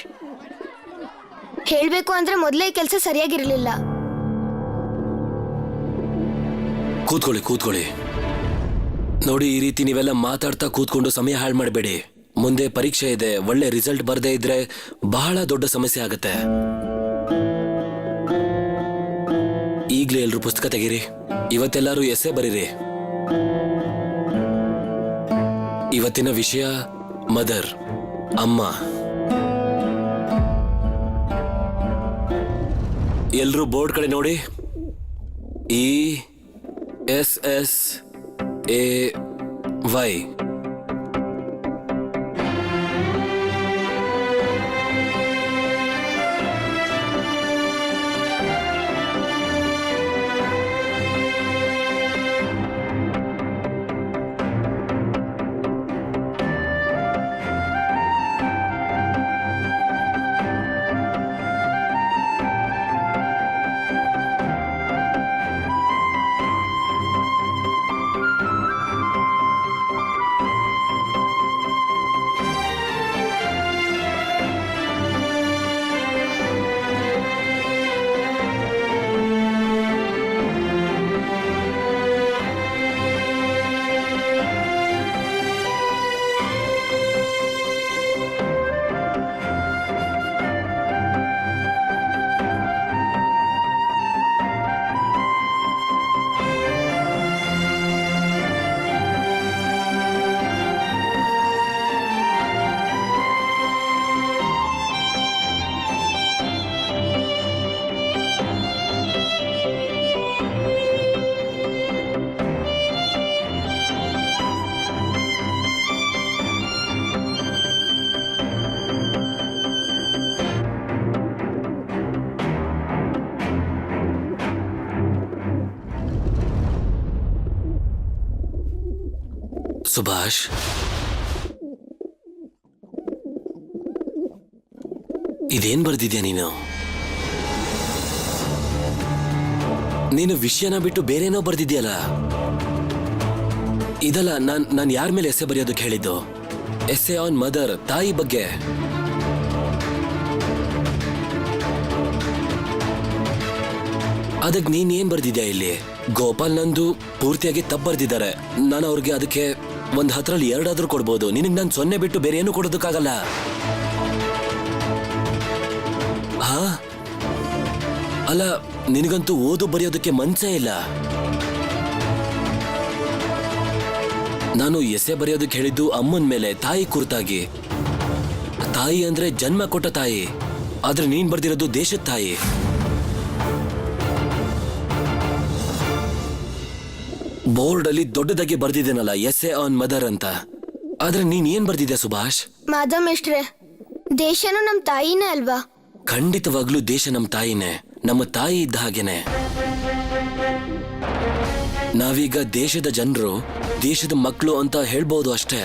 Speaker 5: ಹೇಳ್ಬೇಕು ಅಂದ್ರೆ ಮೊದಲೇ ಈ ಕೆಲಸ ಸರಿಯಾಗಿರ್ಲಿಲ್ಲ.
Speaker 10: ಕೂತ್ಕೊಳ್ಳಿ. ನೋಡಿ, ಈ ರೀತಿ ನೀವೆಲ್ಲ ಮಾತಾಡ್ತಾ ಕೂತ್ಕೊಂಡು ಸಮಯ ಹಾಳು ಮಾಡಬೇಡಿ. ಮುಂದೆ ಪರೀಕ್ಷೆ ಇದೆ. ಒಳ್ಳೆ ರಿಸಲ್ಟ್ ಬರದೇ ಇದ್ರೆ ಬಹಳ ದೊಡ್ಡ ಸಮಸ್ಯೆ ಆಗತ್ತೆ. ಈಗಲೇ ಎಲ್ರು ಪುಸ್ತಕ ತೆಗೀರಿ. ಇವತ್ತೆಲ್ಲರೂ ಎಸ್ಸೆ ಬರೀರಿ. ಇವತ್ತಿನ ವಿಷಯ ಮದರ್, ಅಮ್ಮ. ಎಲ್ರೂ ಬೋರ್ಡ್ ಕಡೆ ನೋಡಿ. ESSAY. ಸುಭಾಷ್, ಇದೇನ್ ಬರ್ದಿದ್ಯಾ ನೀನು? ನೀನು ವಿಷಯನ ಬಿಟ್ಟು ಬೇರೇನೋ ಬರ್ದಿದ್ಯಲ್ಲ. ಇದಲ್ಲ ನಾನ್ ಯಾರ ಮೇಲೆ ಎಸೆ ಬರೆಯೋದಕ್ಕೆ ಹೇಳಿದ್ದು? ಎಸೆ ಆನ್ ಮದರ್, ತಾಯಿ ಬಗ್ಗೆ. ಅದಕ್ಕೆ ನೀನ್ ಏನ್ ಬರ್ದಿದ್ಯಾ ಇಲ್ಲಿ? ಗೋಪಾಲ್ ನಂದು ಪೂರ್ತಿಯಾಗಿ ತಪ್ಪು ಬರ್ದಿದ್ದಾರೆ. ನಾನು ಅವ್ರಿಗೆ ಅದಕ್ಕೆ 10ರಲ್ಲಿ 2 ಕೊಡ್ಬೋದು. ನಿನಗೆ ನಾನು 0 ಬಿಟ್ಟು ಬೇರೆ ಏನು ಕೊಡೋದಕ್ಕಾಗಲ್ಲ. ಹಾ, ಅಲ್ಲ, ನಿನಗಂತೂ ಓದು ಬರೆಯೋದಕ್ಕೆ ಮನ್ಸೇ ಇಲ್ಲ. ನಾನು ಎಸೆ ಬರೆಯೋದಕ್ಕೆ ಹೇಳಿದ್ದು ಅಮ್ಮನ ಮೇಲೆ, ತಾಯಿ ಕುರಿತಾಗಿ. ತಾಯಿ ಅಂದ್ರೆ ಜನ್ಮ ಕೊಟ್ಟ ತಾಯಿ, ಆದ್ರೆ ನೀನ್ ಬರ್ದಿರೋದು ದೇಶದ ತಾಯಿ. ಬೋರ್ಡ್ ಅಲ್ಲಿ ದೊಡ್ಡದಾಗಿ ಬರ್ದಿದ್ದೇನಲ್ಲ, ಎಸೆ ಆನ್ ಮದರ್ ಅಂತ. ಆದ್ರೆ ನೀನ್ ಏನ್ ಬರ್ದಿದ್ಯಾ ಸುಭಾಷ್?
Speaker 5: ಮಾಧವ್ ಮಿಸ್ಟ್ರೆ, ದೇಶನೂ ನಮ್ ತಾಯಿನೇ ಅಲ್ವಾ?
Speaker 10: ಖಂಡಿತವಾಗ್ಲೂ ದೇಶ ನಮ್ಮ ತಾಯಿನೇ, ನಮ್ಮ ತಾಯಿ ಇದ್ದ ಹಾಗೇನೆ. ನಾವೀಗ ದೇಶದ ಜನರು, ದೇಶದ ಮಕ್ಕಳು ಅಂತ ಹೇಳ್ಬೋದು ಅಷ್ಟೇ.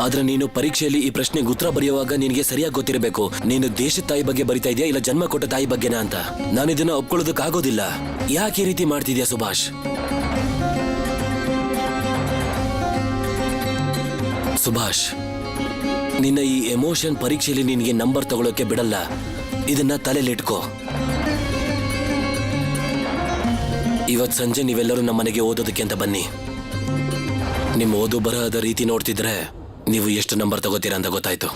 Speaker 10: ಆದ್ರೆ ನೀನು ಪರೀಕ್ಷೆಯಲ್ಲಿ ಈ ಪ್ರಶ್ನೆಗೆ ಉತ್ತರ ಬರೆಯುವಾಗ ನಿನಗೆ ಸರಿಯಾಗಿ ಗೊತ್ತಿರಬೇಕು, ನೀನು ದೇಶದ ತಾಯಿ ಬಗ್ಗೆ ಬರಿತಾ ಇದೆಯಾ ಇಲ್ಲ ಜನ್ಮ ಕೊಟ್ಟ ತಾಯಿ ಬಗ್ಗೆನಾ ಅಂತ. ನಾನು ಇದನ್ನ ಒಪ್ಕೊಳ್ಳೋದಕ್ಕಾಗೋದಿಲ್ಲ. ಯಾಕೆ ಈ ರೀತಿ ಮಾಡ್ತಿದ್ಯಾ ಸುಭಾಷ್? ಸುಭಾಷ್, ನಿನ್ನ ಈ ಎಮೋಷನ್ ಪರೀಕ್ಷೆಯಲ್ಲಿ ನಿನಗೆ ನಂಬರ್ ತಗೊಳ್ಳೋಕೆ ಬಿಡಲ್ಲ. ಇದನ್ನ ತಲೆಲಿಟ್ಕೋ. ಇವತ್ ಸಂಜೆ ನೀವೆಲ್ಲರೂ ನಮ್ಮ ಮನೆಗೆ ಓದೋದಕ್ಕೆ ಅಂತ ಬನ್ನಿ. ನಿಮ್ಮ ಓದು ಬರಹದ ರೀತಿ ನೋಡ್ತಿದ್ರೆ ನೀವು ಎಷ್ಟು ನಂಬರ್ ತಗೋತೀರಾ ಅಂತ ಗೊತ್ತಾಯ್ತು.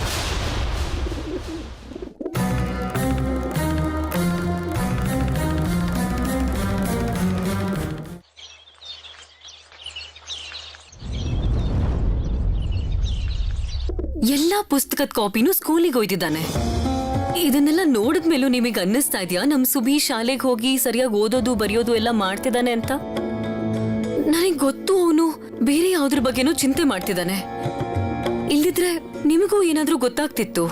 Speaker 4: ಎಲ್ಲಾ ಪುಸ್ತಕದ ಕಾಪಿನೂ ಸ್ಕೂಲಿಗೆ ಒಯ್ದಿದ್ದಾನೆ. ಇದನ್ನೆಲ್ಲ ನೋಡಿದ್ಮೇಲೂ ನಿಮಗೆ ಅನ್ನಿಸ್ತಾ ಇದೆಯಾ ನಮ್ ಸುಬಿ ಶಾಲೆಗೆ ಹೋಗಿ ಸರಿಯಾಗಿ ಓದೋದು ಬರೆಯೋದು ಎಲ್ಲ ಮಾಡ್ತಿದ್ದಾನೆ ಅಂತ? ನನಗೆ ಗೊತ್ತು, ಅವನು ಬೇರೆ ಯಾವ್ದ್ರ ಬಗ್ಗೆನೂ ಚಿಂತೆ ಮಾಡ್ತಿದ್ದಾನೆ. ಇಲ್ದಿದ್ರೆ ನಿಮಗೂ ಏನಾದ್ರೂ ಗೊತ್ತಾಗ್ತಿತ್ತು.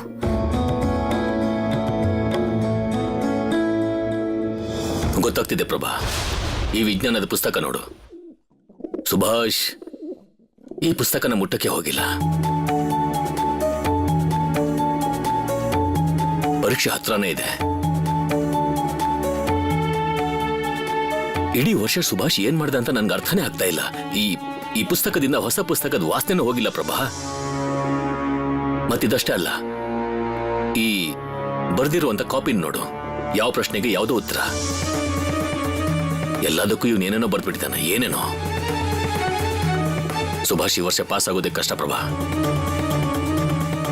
Speaker 10: ಗೊತ್ತಾಗ್ತಿದೆ ಪ್ರಭಾ. ಈ ವಿಜ್ಞಾನದ ಪುಸ್ತಕ ನೋಡು. ಸುಭಾಷ್ ಈ ಪುಸ್ತಕನ ಮುಟ್ಟಕ್ಕೆ ಹೋಗಿಲ್ಲ. ಪರೀಕ್ಷೆ ಹತ್ರನೇ ಇದೆ. ಇಡೀ ವರ್ಷ ಸುಭಾಷ್ ಏನ್ ಮಾಡ್ದ ಅಂತ ನನ್ಗೆ ಅರ್ಥನೇ ಆಗ್ತಾ ಇಲ್ಲ. ಈ ಪುಸ್ತಕದಿಂದ ಹೊಸ ಪುಸ್ತಕದ ವಾಸನೆ ಹೋಗಿಲ್ಲ ಪ್ರಭಾ. ಮತ್ತಿದಷ್ಟೇ ಅಲ್ಲ, ಈ ಬರ್ದಿರುವಂತ ಕಾಪಿನ ನೋಡು. ಯಾವ ಪ್ರಶ್ನೆಗೆ ಯಾವುದೋ ಉತ್ತರ. ಎಲ್ಲದಕ್ಕೂ ಇವನೇನೇನೋ ಬರ್ಬಿಟ್ಟಿದ್ದಾನೆ, ಏನೇನೋ. ಸುಭಾಷ್ ಈ ವರ್ಷ ಪಾಸ್ ಆಗೋದಕ್ಕೆ ಕಷ್ಟ ಪ್ರಭಾ.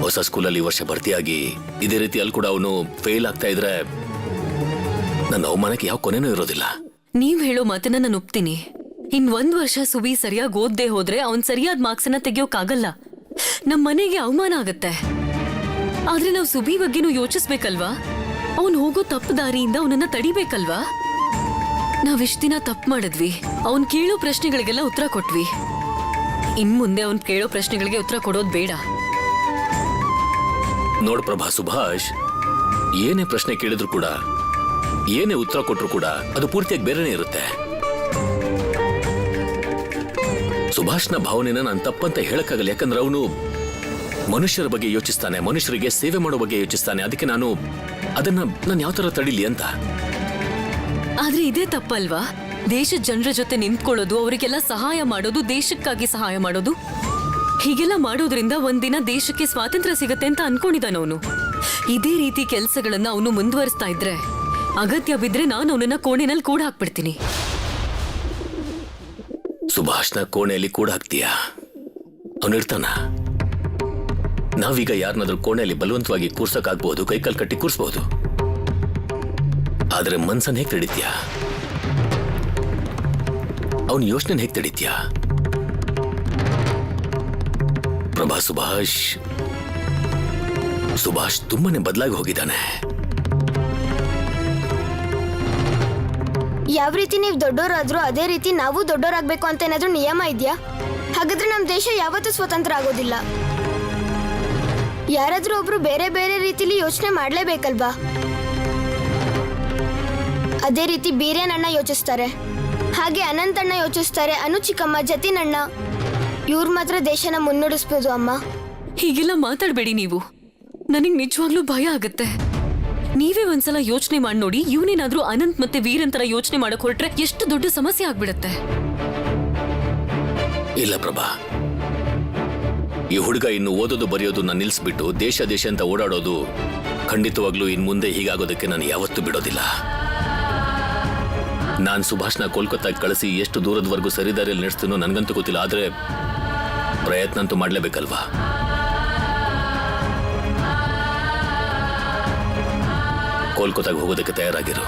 Speaker 10: ಹೊಸ ಸ್ಕೂಲಲ್ಲಿ ಈ ವರ್ಷ ಭರ್ತಿಯಾಗಿ ಇದೇ ರೀತಿ ಅಲ್ಲಿ ಕೂಡ ಅವನು ಫೇಲ್ ಆಗ್ತಾ ಇದ್ರೆ ನನ್ನ ಅವಮಾನಕ್ಕೆ ಯಾವ ಕೊನೆನೂ ಇರೋದಿಲ್ಲ.
Speaker 4: ನೀವ್ ಹೇಳೋ ಮಾತನ್ನ ನಾನು ಒಪ್ತೀನಿ. ಇನ್ 1 ವರ್ಷ ಸುಬಿ ಸರಿಯಾಗಿ ಓದ್ದೆ ಹೋದ್ರೆ ಅವ್ನ್ ಸರಿಯಾದ ಮಾರ್ಕ್ಸ್ ಅನ್ನ ತೆಗಿಯೋಕ್ಕಾಗಲ್ಲ. ನಮ್ ಮನೆಗೆ ಅವಮಾನ ಆಗತ್ತೆ. ಆದ್ರೆ ನಾವು ಸುಬಿ ಬಗ್ಗೆನೂ ಯೋಚಿಸ್ಬೇಕಲ್ವಾ? ಅವನ್ ಹೋಗೋ ತಪ್ಪು ದಾರಿಯಿಂದ ಅವನನ್ನ ತಡಿಬೇಕಲ್ವಾ? ನಾವಿಷ್ಟ ದಿನ ತಪ್ಪು ಮಾಡಿದ್ವಿ. ಅವನ್ ಕೇಳೋ ಪ್ರಶ್ನೆಗಳಿಗೆಲ್ಲ ಉತ್ತರ ಕೊಟ್ವಿ. ಇನ್ ಮುಂದೆ ಅವನ್ ಕೇಳೋ ಪ್ರಶ್ನೆಗಳಿಗೆ ಉತ್ತರ ಕೊಡೋದ್ ಬೇಡ.
Speaker 10: ನೋಡ್ ಪ್ರಭಾ, ಸುಭಾಷ್ ಏನೇ ಪ್ರಶ್ನೆ ಕೇಳಿದ್ರು ಕೂಡ, ಏನೇ ಉತ್ತರ ಕೊಟ್ರು ಕೂಡ ಅದು ಪೂರ್ತಿಯಾಗಿ ಬೇರೆನೇ ಇರುತ್ತೆ. ಸುಭಾಷ್ನ ಭಾವನೆನ ನಾನು ತಪ್ಪಂತ ಹೇಳಕ್ಕಾಗಲ್ಲ. ಯಾಕಂದ್ರೆ ಅವನು ಮನುಷ್ಯರ ಬಗ್ಗೆ ಯೋಚಿಸ್ತಾನೆ, ಮನುಷ್ಯರಿಗೆ ಸೇವೆ ಮಾಡೋ ಬಗ್ಗೆ ಯೋಚಿಸ್ತಾನೆ. ಅದಕ್ಕೆ ನಾನು ಯಾವ ತರ ತಡಿಲಿ ಅಂತ.
Speaker 4: ಆದ್ರೆ ಇದೇ ತಪ್ಪಲ್ವಾ? ದೇಶದ ಜನರ ಜೊತೆ ನಿಂತ್ಕೊಳ್ಳೋದು, ಅವರಿಗೆಲ್ಲ ಸಹಾಯ ಮಾಡೋದು, ದೇಶಕ್ಕಾಗಿ ಸಹಾಯ ಮಾಡೋದು, ಹೀಗೆಲ್ಲ ಮಾಡೋದ್ರಿಂದ ಒಂದಿನ ದೇಶಕ್ಕೆ ಸ್ವಾತಂತ್ರ್ಯ ಸಿಗತ್ತೆ ಅಂತ ಅನ್ಕೊಂಡಿದ್ದಾನವನು. ಇದೇ ರೀತಿ ಕೆಲಸಗಳನ್ನ ಅವನು ಮುಂದುವರಿಸ್ತಾ ಇದ್ರೆ ಅಗತ್ಯ ಬಿದ್ರೆ ನಾನು ಅವನನ್ನ ಕೋಣೆನಲ್ಲಿ ಕೂಡ ಹಾಕ್ಬಿಡ್ತೀನಿ.
Speaker 10: ಸುಭಾಷ್ನ ಕೋಣೆಯಲ್ಲಿ ಕೂಡ ಹಾಕ್ತೀಯಾ? ಅವನಿರ್ತಾನ? ನಾವೀಗ ಯಾರನ್ನಾದ್ರೂ ಕೋಣೆಯಲ್ಲಿ ಬಲವಂತವಾಗಿ ಕೂರ್ಸಕ್ಕಾಗ್ಬಹುದು, ಕೈಕಾಲ್ ಕಟ್ಟಿ ಕೂರ್ಸ್ಬಹುದು. ಆದ್ರೆ ಮನ್ಸನ್ ಹೇಗ್ ತಡಿತೀಯಾ? ಅವನ ಯೋಚನೆ ಹೇಗ್ ತಡಿತೀಯಾ? ಪ್ರಭಾ, ಸುಭಾಷ್ ತುಂಬಾನೇ ಬದಲಾಗಿ ಹೋಗಿದ್ದಾನೆ.
Speaker 5: ಯಾವ ರೀತಿ ನೀವು ದೊಡ್ಡವರಾದ್ರೂ ಅದೇ ರೀತಿ ನಾವು ದೊಡ್ಡವರಾಗ್ಬೇಕು ಅಂತ ಏನಾದ್ರೂ ನಿಯಮ ಇದೆಯಾ? ಹಾಗಾದ್ರೆ ನಮ್ ದೇಶ ಯಾವತ್ತೂ ಸ್ವತಂತ್ರ ಆಗೋದಿಲ್ಲ. ಯಾರಾದ್ರೂ ಒಬ್ರು ಬೇರೆ ಬೇರೆ ರೀತಿಲಿ ಯೋಚನೆ ಮಾಡ್ಲೇಬೇಕಲ್ವಾ? ಅದೇ ರೀತಿ ಬೀರೇನಣ್ಣ ಯೋಚಿಸ್ತಾರೆ, ಹಾಗೆ ಅನಂತಣ್ಣ ಯೋಚಿಸ್ತಾರೆ, ಅನು ಚಿಕ್ಕಮ್ಮ, ಜತಿನಣ್ಣ ಇವ್ರು ಮಾತ್ರ ದೇಶನ ಮುನ್ನಡೆಸ್ಬೋದು ಅಮ್ಮ.
Speaker 4: ಹೀಗೆಲ್ಲ ಮಾತಾಡಬೇಡಿ ನೀವು. ನನಗ್ ನಿಜವಾಗ್ಲೂ ಭಯ ಆಗತ್ತೆ. ನೀವೇ ಒಂದ್ಸಲ ಯೋಚನೆ ಮಾಡಿ ನೋಡಿ, ಇವನೇನಾದ್ರೂ ಅನಂತ್ ಮತ್ತೆ ವೀರಂತರ ಯೋಚನೆ ಮಾಡಕ್ ಹೊರಟ್ರೆ ಎಷ್ಟು ದೊಡ್ಡ ಸಮಸ್ಯೆ ಆಗ್ಬಿಡತ್ತೆ.
Speaker 10: ಇಲ್ಲ ಪ್ರಭಾ, ಈ ಹುಡುಗ ಇನ್ನು ಓದೋದು ಬರೆಯೋದನ್ನ ನಿಲ್ಲಿಸ್ಬಿಟ್ಟು ದೇಶ ದೇಶ ಅಂತ ಓಡಾಡೋದು ಖಂಡಿತವಾಗ್ಲೂ ಇನ್ ಮುಂದೆ ಹೀಗಾಗೋದಕ್ಕೆ ನಾನು ಯಾವತ್ತೂ ಬಿಡೋದಿಲ್ಲ. ನಾನು ಸುಭಾಷ್ನ ಕೋಲ್ಕತ್ತಾಗೆ ಕಳಿಸಿ ಎಷ್ಟು ದೂರದವರೆಗೂ ಸರಿದಾರಿಯಲ್ಲಿ ನಡೆಸ್ತೀನೋ ನನಗಂತೂ ಗೊತ್ತಿಲ್ಲ. ಆದ್ರೆ ಪ್ರಯತ್ನ ಅಂತೂ ಮಾಡ್ಲೇಬೇಕಲ್ವಾ? ಕೋಲ್ಕತ್ತಾಗೆ ಹೋಗೋದಕ್ಕೆ ತಯಾರಾಗಿರು.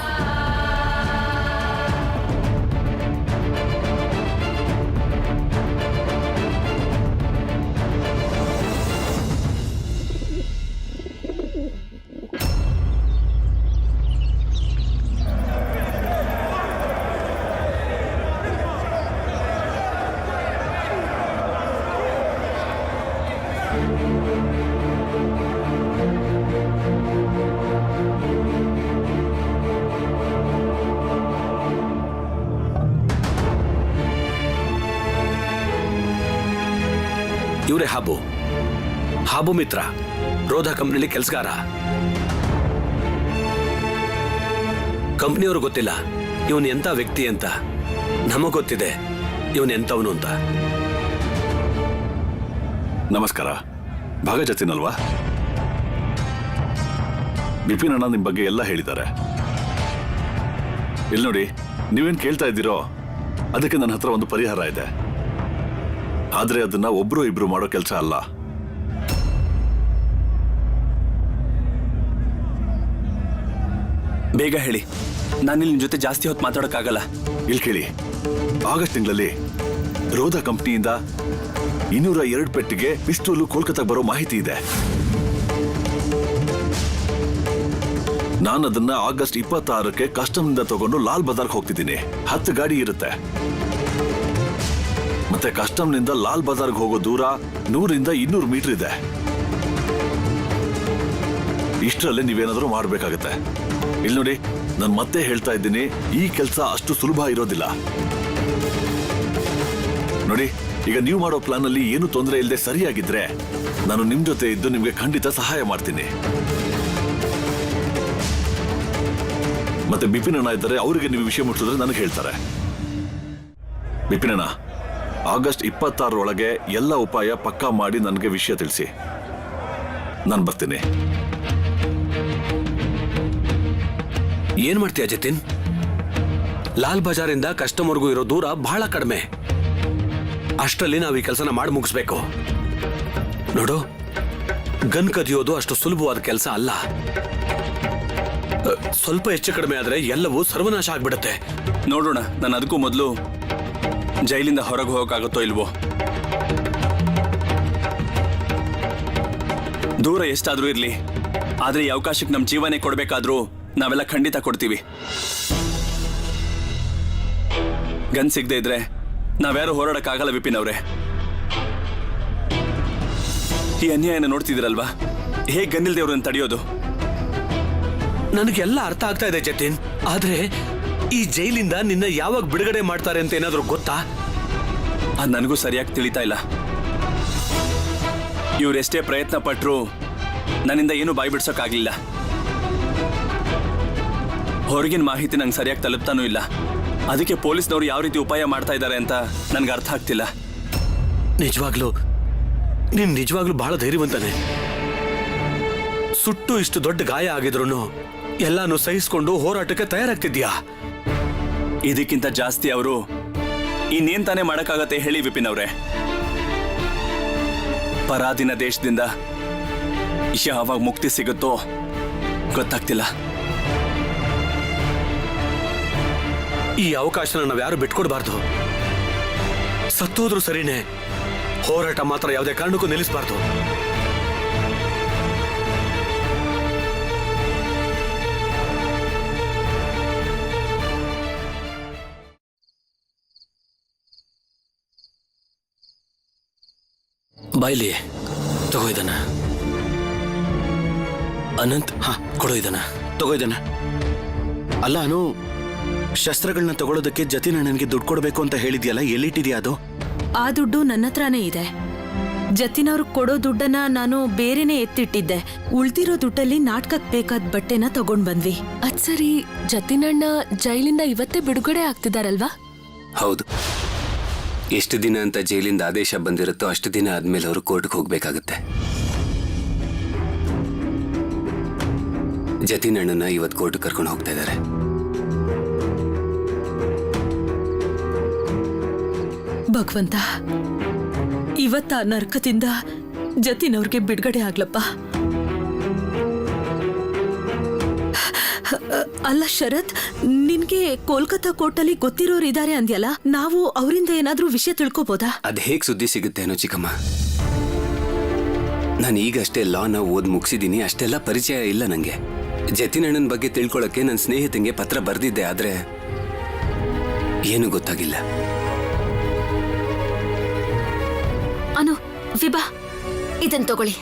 Speaker 6: ಇವರೇ ಹಾಬು ಮಿತ್ರ, ರೋಧಾ ಕಂಪ್ನಿಲಿ ಕೆಲಸಗಾರ. ಕಂಪ್ನಿಯವ್ರು ಗೊತ್ತಿಲ್ಲ ಇವನ್ ಎಂತ ವ್ಯಕ್ತಿ ಅಂತ. ನಮಗ್ ಗೊತ್ತಿದೆ ಇವನ್ ಎಂತವನು ಅಂತ.
Speaker 8: ನಮಸ್ಕಾರ. ಭಾಗ ಜತಿನಲ್ವಾ? ಬಿಪಿನ್ ಅಣ್ಣ ನಿಮ್ ಬಗ್ಗೆ ಎಲ್ಲ ಹೇಳಿದ್ದಾರೆ. ಇಲ್ಲಿ ನೋಡಿ, ನೀವೇನ್ ಕೇಳ್ತಾ ಇದ್ದೀರೋ ಅದಕ್ಕೆ ನನ್ನ ಹತ್ರ ಒಂದು ಪರಿಹಾರ ಇದೆ. ಆದ್ರೆ ಅದನ್ನ ಒಬ್ರು ಇಬ್ರು ಮಾಡೋ ಕೆಲಸ ಅಲ್ಲ.
Speaker 2: ಬೇಗ ಹೇಳಿ, ನಾನಿಲ್ಲಿ ನಿಮ್ ಜೊತೆ ಜಾಸ್ತಿ ಹೊತ್ತು ಮಾತಾಡೋಕ್ಕಾಗಲ್ಲ.
Speaker 8: ಇಲ್ಲಿ ಕೇಳಿ, ಆಗಸ್ಟ್ ತಿಂಗಳಲ್ಲಿ ರೋಧಾ ಕಂಪ್ನಿಯಿಂದ 202 ಪೆಟ್ಟಿಗೆ ಪಿಸ್ತೂಲು ಕೋಲ್ಕತ್ತಾಗ ಬರೋ ಮಾಹಿತಿ ಇದೆ. ನಾನು ಅದನ್ನ ಆಗಸ್ಟ್ 26ಕ್ಕೆ ಕಸ್ಟಮ್ನಿಂದ ತಗೊಂಡು ಲಾಲ್ ಬಜಾರ್ಗೆ ಹೋಗ್ತಿದ್ದೀನಿ. 10 ಗಾಡಿ ಇರುತ್ತೆ. ಮತ್ತೆ ಕಸ್ಟಮ್ನಿಂದ ಲಾಲ್ ಬಜಾರ್ಗೆ ಹೋಗೋ ದೂರ 100ರಿಂದ 200 ಮೀಟರ್ ಇದೆ. ಇಷ್ಟರಲ್ಲೇ ನೀವೇನಾದ್ರೂ ಮಾಡ್ಬೇಕಾಗತ್ತೆ. ಇಲ್ಲಿ ನೋಡಿ, ನಾನು ಮತ್ತೆ ಹೇಳ್ತಾ ಇದ್ದೀನಿ, ಈ ಕೆಲಸ ಅಷ್ಟು ಸುಲಭ ಇರೋದಿಲ್ಲ. ನೋಡಿ, ಈಗ ನೀವು ಮಾಡೋ ಪ್ಲಾನ್ ಅಲ್ಲಿ ಏನು ತೊಂದರೆ ಇಲ್ಲದೆ ಸರಿಯಾಗಿದ್ರೆ ನಾನು ನಿಮ್ ಜೊತೆ ಇದ್ದು ನಿಮ್ಗೆ ಖಂಡಿತ ಸಹಾಯ ಮಾಡ್ತೀನಿ. ಮತ್ತೆ ಬಿಪಿನ್ ಅಣ್ಣ ಇದ್ದಾರೆ, ಅವರಿಗೆ ನೀವು ವಿಷಯ ಮುಟ್ಟಿಸಿದ್ರೆ ನನಗೆ ಹೇಳ್ತಾರೆ. ಬಿಪಿನ್ ಅಣ್ಣ, ಆಗಸ್ಟ್ 26 ಎಲ್ಲ ಉಪಾಯ ಪಕ್ಕಾ ಮಾಡಿ ನನಗೆ ವಿಷಯ ತಿಳಿಸಿ. ನಾನು ಬರ್ತೀನಿ.
Speaker 6: ಏನ್ ಮಾಡ್ತೀಯ ಜತಿನ್? ಲಾಲ್ ಬಜಾರಿಂದ ಕಸ್ಟಮರ್ಗೂ ಇರೋ ದೂರ ಬಹಳ ಕಡಿಮೆ. ಅಷ್ಟರಲ್ಲಿ ನಾವು ಈ ಕೆಲಸನ ಮಾಡಿ ಮುಗಿಸ್ಬೇಕು. ನೋಡು, ಗನ್ ಕದಿಯೋದು ಅಷ್ಟು ಸುಲಭವಾದ ಕೆಲಸ ಅಲ್ಲ. ಸ್ವಲ್ಪ ಹೆಚ್ಚು ಕಡಿಮೆ ಆದ್ರೆ ಎಲ್ಲವೂ ಸರ್ವನಾಶ ಆಗ್ಬಿಡತ್ತೆ.
Speaker 2: ನೋಡೋಣ, ನಾನು ಅದಕ್ಕೂ ಮೊದಲು ಜೈಲಿಂದ ಹೊರಗೆ ಹೋಗೋಕ್ಕಾಗುತ್ತೋ ಇಲ್ವೋ. ದೂರ ಎಷ್ಟಾದ್ರೂ ಇರ್ಲಿ, ಆದ್ರೆ ಈ ಅವಕಾಶಕ್ಕೆ ನಮ್ಮ ಜೀವನೇ ಕೊಡ್ಬೇಕಾದ್ರೂ ನಾವೆಲ್ಲ ಖಂಡಿತ ಕೊಡ್ತೀವಿ. ಗನ್ ಸಿಗದೆ ಇದ್ರೆ ನಾವ್ಯಾರು ಹೋರಾಡಕ್ಕಾಗಲ್ಲ ವಿಪಿನ್ ಅವರೇ. ಈ ಅನ್ಯಾಯನ ನೋಡ್ತಿದ್ದೀರಲ್ವಾ, ಹೇಗೆ ಗನ್ನಿಲ್ದೆ ಅವ್ರನ್ನ ತಡೆಯೋದು? ನನಗೆಲ್ಲ ಅರ್ಥ ಆಗ್ತಾ ಇದೆ ಜತಿನ್, ಆದ್ರೆ ಈ ಜೈಲಿಂದ ನಿನ್ನ ಯಾವಾಗ ಬಿಡುಗಡೆ ಮಾಡ್ತಾರೆ ಅಂತ ಏನಾದ್ರೂ ಗೊತ್ತಾ? ಅದು ನನಗೂ ಸರಿಯಾಗಿ ತಿಳಿತಾ ಇಲ್ಲ. ಇವರೆಷ್ಟೇ ಪ್ರಯತ್ನ ಪಟ್ರು ನನ್ನಿಂದ ಏನು ಬಾಯಿ ಬಿಡ್ಸೋಕ್ಕಾಗ್ಲಿಲ್ಲ. ಹೊರಗಿನ ಮಾಹಿತಿ ನಂಗೆ ಸರಿಯಾಗಿ ತಲುಪ್ತಾನೂ ಇಲ್ಲ. ಅದಕ್ಕೆ ಪೊಲೀಸ್ನವರು ಯಾವ ರೀತಿ ಉಪಾಯ ಮಾಡ್ತಾ ಇದ್ದಾರೆ ಅಂತ ನನ್ಗೆ ಅರ್ಥ ಆಗ್ತಿಲ್ಲ. ನೀನ್ ನಿಜವಾಗ್ಲೂ ಬಹಳ ಧೈರ್ಯವಂತಾನೆ. ಸುಟ್ಟು ಇಷ್ಟು ದೊಡ್ಡ ಗಾಯ ಆಗಿದ್ರು ಎಲ್ಲಾನು ಸಹಿಸ್ಕೊಂಡು ಹೋರಾಟಕ್ಕೆ ತಯಾರಾಗ್ತಿದ್ಯಾ. ಇದಕ್ಕಿಂತ ಜಾಸ್ತಿ ಅವರು ಇನ್ನೇನ್ ತಾನೇ ಮಾಡಕ್ಕಾಗತ್ತೆ ಹೇಳಿ ವಿಪಿನ್ ಅವರೇ? ಪರಾಧೀನ ದೇಶದಿಂದ ಯಾವಾಗ ಮುಕ್ತಿ ಸಿಗುತ್ತೋ ಗೊತ್ತಾಗ್ತಿಲ್ಲ. ಈ ಅವಕಾಶನ ನಾವ್ಯಾರು ಬಿಟ್ಕೊಡ್ಬಾರ್ದು. ಸತ್ತೋದ್ರೂ ಸರಿನೇ, ಹೋರಾಟ ಮಾತ್ರ ಯಾವುದೇ ಕಾರಣಕ್ಕೂ ನಿಲ್ಲಿಸಬಾರ್ದು.
Speaker 10: ಬಾಯ್ಲಿ ತಗೋ ಇದನ್ನ. ಅನಂತ್, ಕೊಡೋ ಇದನ್ನ.
Speaker 12: ತಗೋ ಇದನ್ನ. ಅಲ್ಲ ಅನು, ಶಸ್ತ್ರಗಳನ್ನ ತಗೊಳ್ಳೋದಕ್ಕೆ ಜತಿನ್ ನನಗೆ ದುಡ್ಡು ಕೊಡಬೇಕು ಅಂತ ಹೇಳಿದ್ಯಲ್ಲ, ಎಲ್ಲಿಟ್ಟಿದ್ಯಾ ಅದು?
Speaker 13: ಆ ದುಡ್ಡು ನನ್ನ ಹತ್ರನೇ ಇದೆ. ಜತಿನವ್ರು ಕೊಡೋ ದುಡ್ಡನ್ನ ನಾನು ಬೇರೆನೆ ಎತ್ತಿಟ್ಟಿದ್ದೆ. ಉಳ್ದಿರೋ ದುಡ್ಡಲ್ಲಿ ನಾಟಕಕ್ಕೆ ಬೇಕಾದ ಬಟ್ಟೆನ ತಗೊಂಡ್ ಬಂದ್ವಿ.
Speaker 4: ಅದ್ ಸರಿ, ಜತಿನಣ್ಣ ಜೈಲಿಂದ ಇವತ್ತೇ ಬಿಡುಗಡೆ ಆಗ್ತಿದಾರಲ್ವಾ?
Speaker 6: ಹೌದು. ಎಷ್ಟು ದಿನ ಅಂತ ಜೈಲಿಂದ ಆದೇಶ ಬಂದಿರುತ್ತೋ ಅಷ್ಟು ದಿನ ಆದ್ಮೇಲೆ ಅವರು ಕೋರ್ಟ್ಗೆ ಹೋಗ್ಬೇಕಾಗತ್ತೆ. ಜತಿನ್ ಅಣ್ಣನ ಇವತ್ತು ಕೋರ್ಟ್ ಕರ್ಕೊಂಡು ಹೋಗ್ತಾ ಇದ್ದಾರೆ.
Speaker 13: ಭಗವಂತ, ಇವತ್ತ ನರ್ಕದಿಂದ ಜತಿನವ್ರಿಗೆ ಬಿಡುಗಡೆ ಆಗ್ಲಪ್ಪ. ಅಲ್ಲ ಶರತ್, ನಿನ್ಗೆ ಕೋಲ್ಕತ್ತಾ ಕೋರ್ಟಲ್ಲಿ ಗೊತ್ತಿರೋರು ಇದಾರೆ ಅಂದ್ಯಲ್ಲ, ನಾವು ಅವರಿಂದ ಏನಾದ್ರೂ ವಿಷಯ ತಿಳ್ಕೊಬೋದಾ?
Speaker 6: ಅದ್ ಹೇಗ್ ಸುದ್ದಿ ಸಿಗುತ್ತೇನೋ ಚಿಕ್ಕಮ್ಮ. ನಾನು ಈಗಷ್ಟೇ ಲಾನ ಓದ್ ಮುಗಿಸಿದೀನಿ, ಅಷ್ಟೆಲ್ಲ ಪರಿಚಯ ಇಲ್ಲ ನಂಗೆ. ಜತಿನ್ ಅಣ್ಣನ ಬಗ್ಗೆ ತಿಳ್ಕೊಳಕ್ಕೆ ನನ್ನ ಸ್ನೇಹಿತಂಗೆ ಪತ್ರ ಬರ್ದಿದ್ದೆ, ಆದ್ರೆ ಏನು ಗೊತ್ತಾಗಿಲ್ಲ.
Speaker 4: ಅನು, ವಿಭಾ, ಇದನ್ ತಗೊಳ್ಳಿ.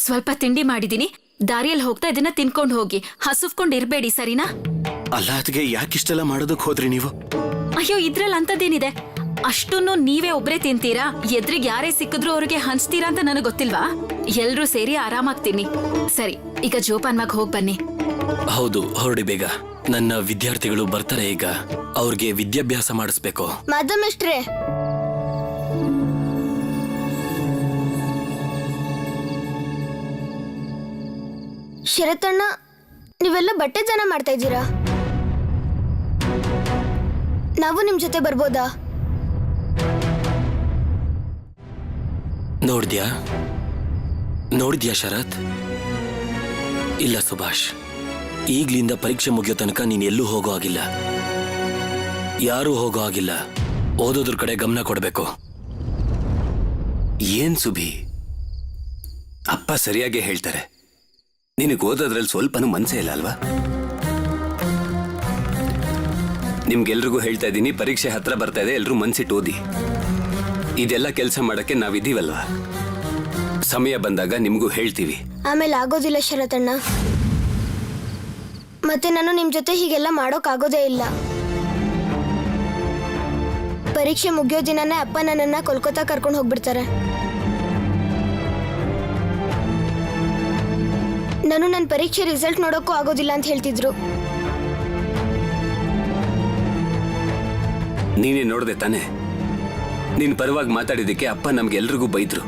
Speaker 4: ಸ್ವಲ್ಪ ತಿಂಡಿ ಮಾಡಿದೀನಿ, ದಾರಿಯಲ್ಲಿ ಹೋಗ್ತಾ ಇದನ್ನ ತಿನ್ಕೊಂಡು ಹೋಗಿ. ಹಸುಫ್ಕೊಂಡು ಇರ್ಬೇಡಿ, ಸರಿನಾ?
Speaker 12: ಅಲ್ಲ ಅದಕ್ಕೆ ಯಾಕಿಷ್ಟೆಲ್ಲ ಮಾಡೋದಕ್ಕೆ ಹೋದ್ರಿ ನೀವು?
Speaker 4: ಅಯ್ಯೋ, ಇದ್ರಲ್ಲಿ ಅಂತದೇನಿದೆ? ಅಷ್ಟನ್ನು ನೀವೇ ಒಬ್ರೇ ತಿಂತೀರಾ? ಎದ್ರಿಗೆ ಯಾರೇ ಸಿಕ್ಕಿದ್ರು ಅವ್ರಿಗೆ ಹಂಚ್ತೀರಾ ಅಂತ ನನಗೆ ಗೊತ್ತಿಲ್ವಾ? ಎಲ್ರೂ ಸೇರಿ ಆರಾಮಾಗ್ತೀನಿ. ಸರಿ, ಈಗ ಜೋಪಾನ್ವಾಗಿ ಹೋಗ್ ಬನ್ನಿ.
Speaker 10: ಹೌದು, ಹೊರಡಿ ಬೇಗ. ನನ್ನ ವಿದ್ಯಾರ್ಥಿಗಳು ಬರ್ತಾರೆ ಈಗ. ಅವ್ರಿಗೆ ವಿದ್ಯಾಭ್ಯಾಸ ಮಾಡಿಸ್ಬೇಕು.
Speaker 5: ಮಾಧವಮಿಸ್ಟ್ರೆ, ಶರತಣ್ಣ, ನೀವೆಲ್ಲ ಬಟ್ಟೆ ಜನ ಮಾಡ್ತಾ ಇದ್ದೀರಾ? ನಾವು ನಿಮ್ ಜೊತೆ ಬರ್ಬೋದಾ?
Speaker 10: ನೋಡಿದ್ಯಾ ಶರತ್? ಇಲ್ಲ ಸುಭಾಷ್, ಈಗ್ಲಿಂದ ಪರೀಕ್ಷೆ ಮುಗಿಯೋ ತನಕ ನೀನ್ ಎಲ್ಲೂ ಹೋಗೋ ಆಗಿಲ್ಲ, ಯಾರೂ ಹೋಗೋ ಆಗಿಲ್ಲ. ಓದೋದ್ರ ಕಡೆ ಗಮನ ಕೊಡ್ಬೇಕು.
Speaker 6: ಏನ್ ಸುಭಿ, ಅಪ್ಪ ಸರಿಯಾಗಿ ಹೇಳ್ತಾರೆ. ನಿನಗೆ ಓದೋದ್ರಲ್ಲಿ ಸ್ವಲ್ಪನೂ ಮನಸ್ಸೇ ಇಲ್ಲ ಅಲ್ವಾ? ನಿಮ್ಗೆಲ್ರಿಗೂ ಹೇಳ್ತಾ ಇದ್ದೀನಿ, ಪರೀಕ್ಷೆ ಹತ್ರ ಬರ್ತಾ ಇದೆ, ಎಲ್ರೂ ಮನ್ಸಿಟ್ಟು ಓದಿ. ಇದೆಲ್ಲ ಕೆಲಸ ಮಾಡಕ್ಕೆ ನಾವಿದ್ದೀವಲ್ವಾ, ಸಮಯ ಬಂದಾಗ ನಿಮಗೂ ಹೇಳ್ತೀವಿ.
Speaker 5: ಆಮೇಲೆ ಆಗೋದಿಲ್ಲ ಶರತಣ್ಣ. ಮತ್ತೆ ನಾನು ನಿಮ್ ಜೊತೆ ಹೀಗೆಲ್ಲ ಮಾಡೋಕ್ಕಾಗೋದೇ ಇಲ್ಲ. ಪರೀಕ್ಷೆ ಮುಗಿಯೋ ದಿನನೇ ಅಪ್ಪ ನನ್ನನ್ನ ಕೋಲ್ಕತ್ತಾ ಕರ್ಕೊಂಡು ಹೋಗ್ಬಿಡ್ತಾರೆ. ನಾನು ನನ್ನ ಪರೀಕ್ಷೆ ರಿಸಲ್ಟ್ ನೋಡೋಕ್ಕೂ ಆಗೋದಿಲ್ಲ ಅಂತ ಹೇಳ್ತಿದ್ರು.
Speaker 6: ನೀನೇ ನೋಡ್ದೆ ತಾನೆ, ನೀನ್ ಪರವಾಗಿ ಮಾತಾಡಿದಕ್ಕೆ ಅಪ್ಪ ನಮ್ಗೆಲ್ರಿಗೂ ಬೈದ್ರು.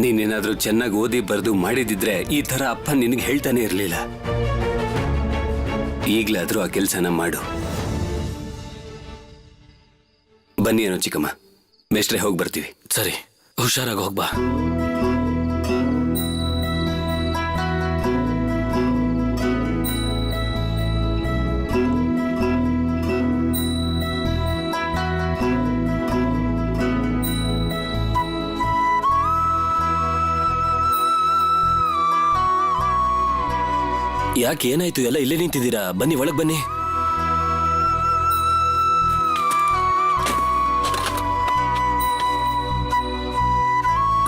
Speaker 6: ನೀನೇನಾದ್ರೂ ಚೆನ್ನಾಗಿ ಓದಿ ಬರೆದು ಮಾಡಿದಿದ್ರೆ ಈ ತರ ಅಪ್ಪ ನಿನಗೆ ಹೇಳ್ತಾನೆ ಇರಲಿಲ್ಲ. ಈಗ್ಲಾದ್ರೂ ಆ ಕೆಲಸನ ಮಾಡು. ಬನ್ನಿ ಏನೋ ಚಿಕ್ಕಮ್ಮ, ಮೇಷ್ಟ್ರೆ ಹೋಗಿ ಬರ್ತೀವಿ.
Speaker 10: ಸರಿ, ಹುಷಾರಾಗಿ ಹೋಗ್ಬಾ. ಯಾಕೆ, ಏನಾಯ್ತು? ಎಲ್ಲ ಇಲ್ಲೇ ನಿಂತಿದ್ದೀರಾ? ಬನ್ನಿ, ಒಳಗ್ ಬನ್ನಿ.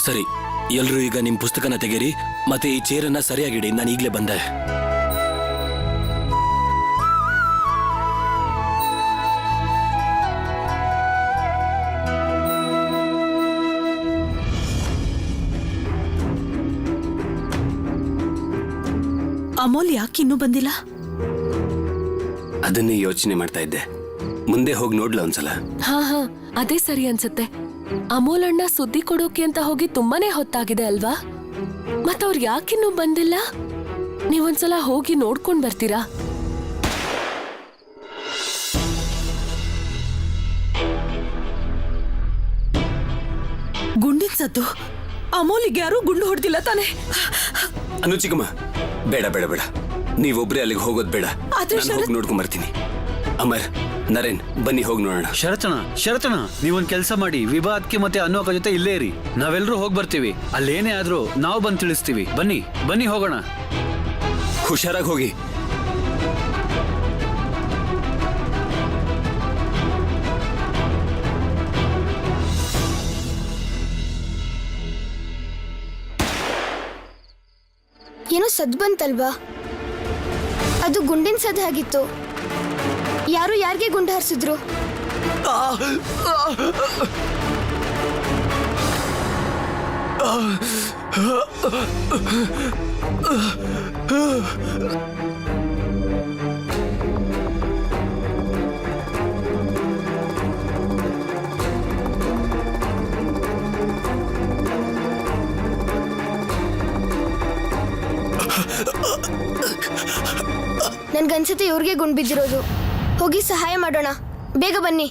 Speaker 10: ಸರಿ, ಎಲ್ರೂ ಈಗ ನಿಮ್ ಪುಸ್ತಕನ ತೆಗೀರಿ, ಮತ್ತೆ ಈ ಚೇರನ್ನ ಸರಿಯಾಗಿಡಿ. ನಾನು ಈಗ್ಲೇ ಬಂದೆ.
Speaker 13: ಅಮೋಲ್ ಯಾಕೆ ಇನ್ನೂ ಬಂದಿಲ್ಲ?
Speaker 6: ಅದನ್ನೇ ಯೋಚನೆ ಮಾಡ್ತಾ ಇದ್ದೆ. ಮುಂದೆ ಹೋಗಿ ನೋಡ್ಲ ಒಂದ್ಸಲ.
Speaker 4: ಹಾ, ಅದೇ ಸರಿ ಅನ್ಸುತ್ತೆ. ಅಮೋಲ್ ಅಣ್ಣ ಸುದ್ದಿ ಕೊಡೋಕೆ ಅಂತ ಹೋಗಿ ತುಂಬಾನೇ ಹೊತ್ತಾಗಿದೆ ಅಲ್ವಾ? ಮತ್ತವ್ರು ಯಾಕಿನ್ನೂ ಬಂದಿಲ್ಲ? ನೀವೊಂದ್ಸಲ ಹೋಗಿ ನೋಡ್ಕೊಂಡ್ ಬರ್ತೀರಾ?
Speaker 13: ಗುಂಡಿನ ಸದ್ದು. ಅಮೋಲಿಗೆ ಯಾರೂ ಗುಂಡು ಹೊಡೆದಿಲ್ಲ ತಾನೆ?
Speaker 6: ಅನು ಚಿಕ್ಕಮ್ಮ, ಬೇಡ ಬೇಡ ಬೇಡ, ನೀವೊಬ್ರೇ ಅಲ್ಲಿಗೆ ಹೋಗೋದು ಬೇಡ. ನಾನು ಹೋಗಿ ನೋಡ್ಕೊಂಡ್ ಬರ್ತೀನಿ. ಅಮರ್, ನರೇನ್, ಬನ್ನಿ ಹೋಗಿ ನೋಡೋಣ.
Speaker 11: ಶರತನ, ನೀವೊಂದ್ ಕೆಲಸ ಮಾಡಿ, ವಿಭಾದ್ಕೆ ಮತ್ತೆ ಅನ್ನು ಅಕ್ಕ ಜೊತೆ ಇಲ್ಲೇ ಇರಿ. ನಾವೆಲ್ಲರೂ ಹೋಗಿ ಬರ್ತೀವಿ. ಅಲ್ಲೇನೇ ಆದ್ರೂ ನಾವು ಬಂದು ತಿಳಿಸ್ತೀವಿ. ಬನ್ನಿ ಹೋಗೋಣ.
Speaker 6: ಹುಷಾರಾಗಿ ಹೋಗಿ.
Speaker 5: ಏನೋ ಸದ್ ಬಂತಲ್ವಾ? ಅದು ಗುಂಡಿನ ಸದ್ ಆಗಿತ್ತು. ಯಾರು ಯಾರಿಗೆ ಗುಂಡು ಹಾರಿಸಿದ್ರು? ನನ್ಗನ್ಸುತ್ತೆ ಇವ್ರಿಗೆ ಗುಂಡು ಬಿದ್ದಿರೋದು. ಹೋಗಿ ಸಹಾಯ ಮಾಡೋಣ, ಬೇಗ ಬನ್ನಿ.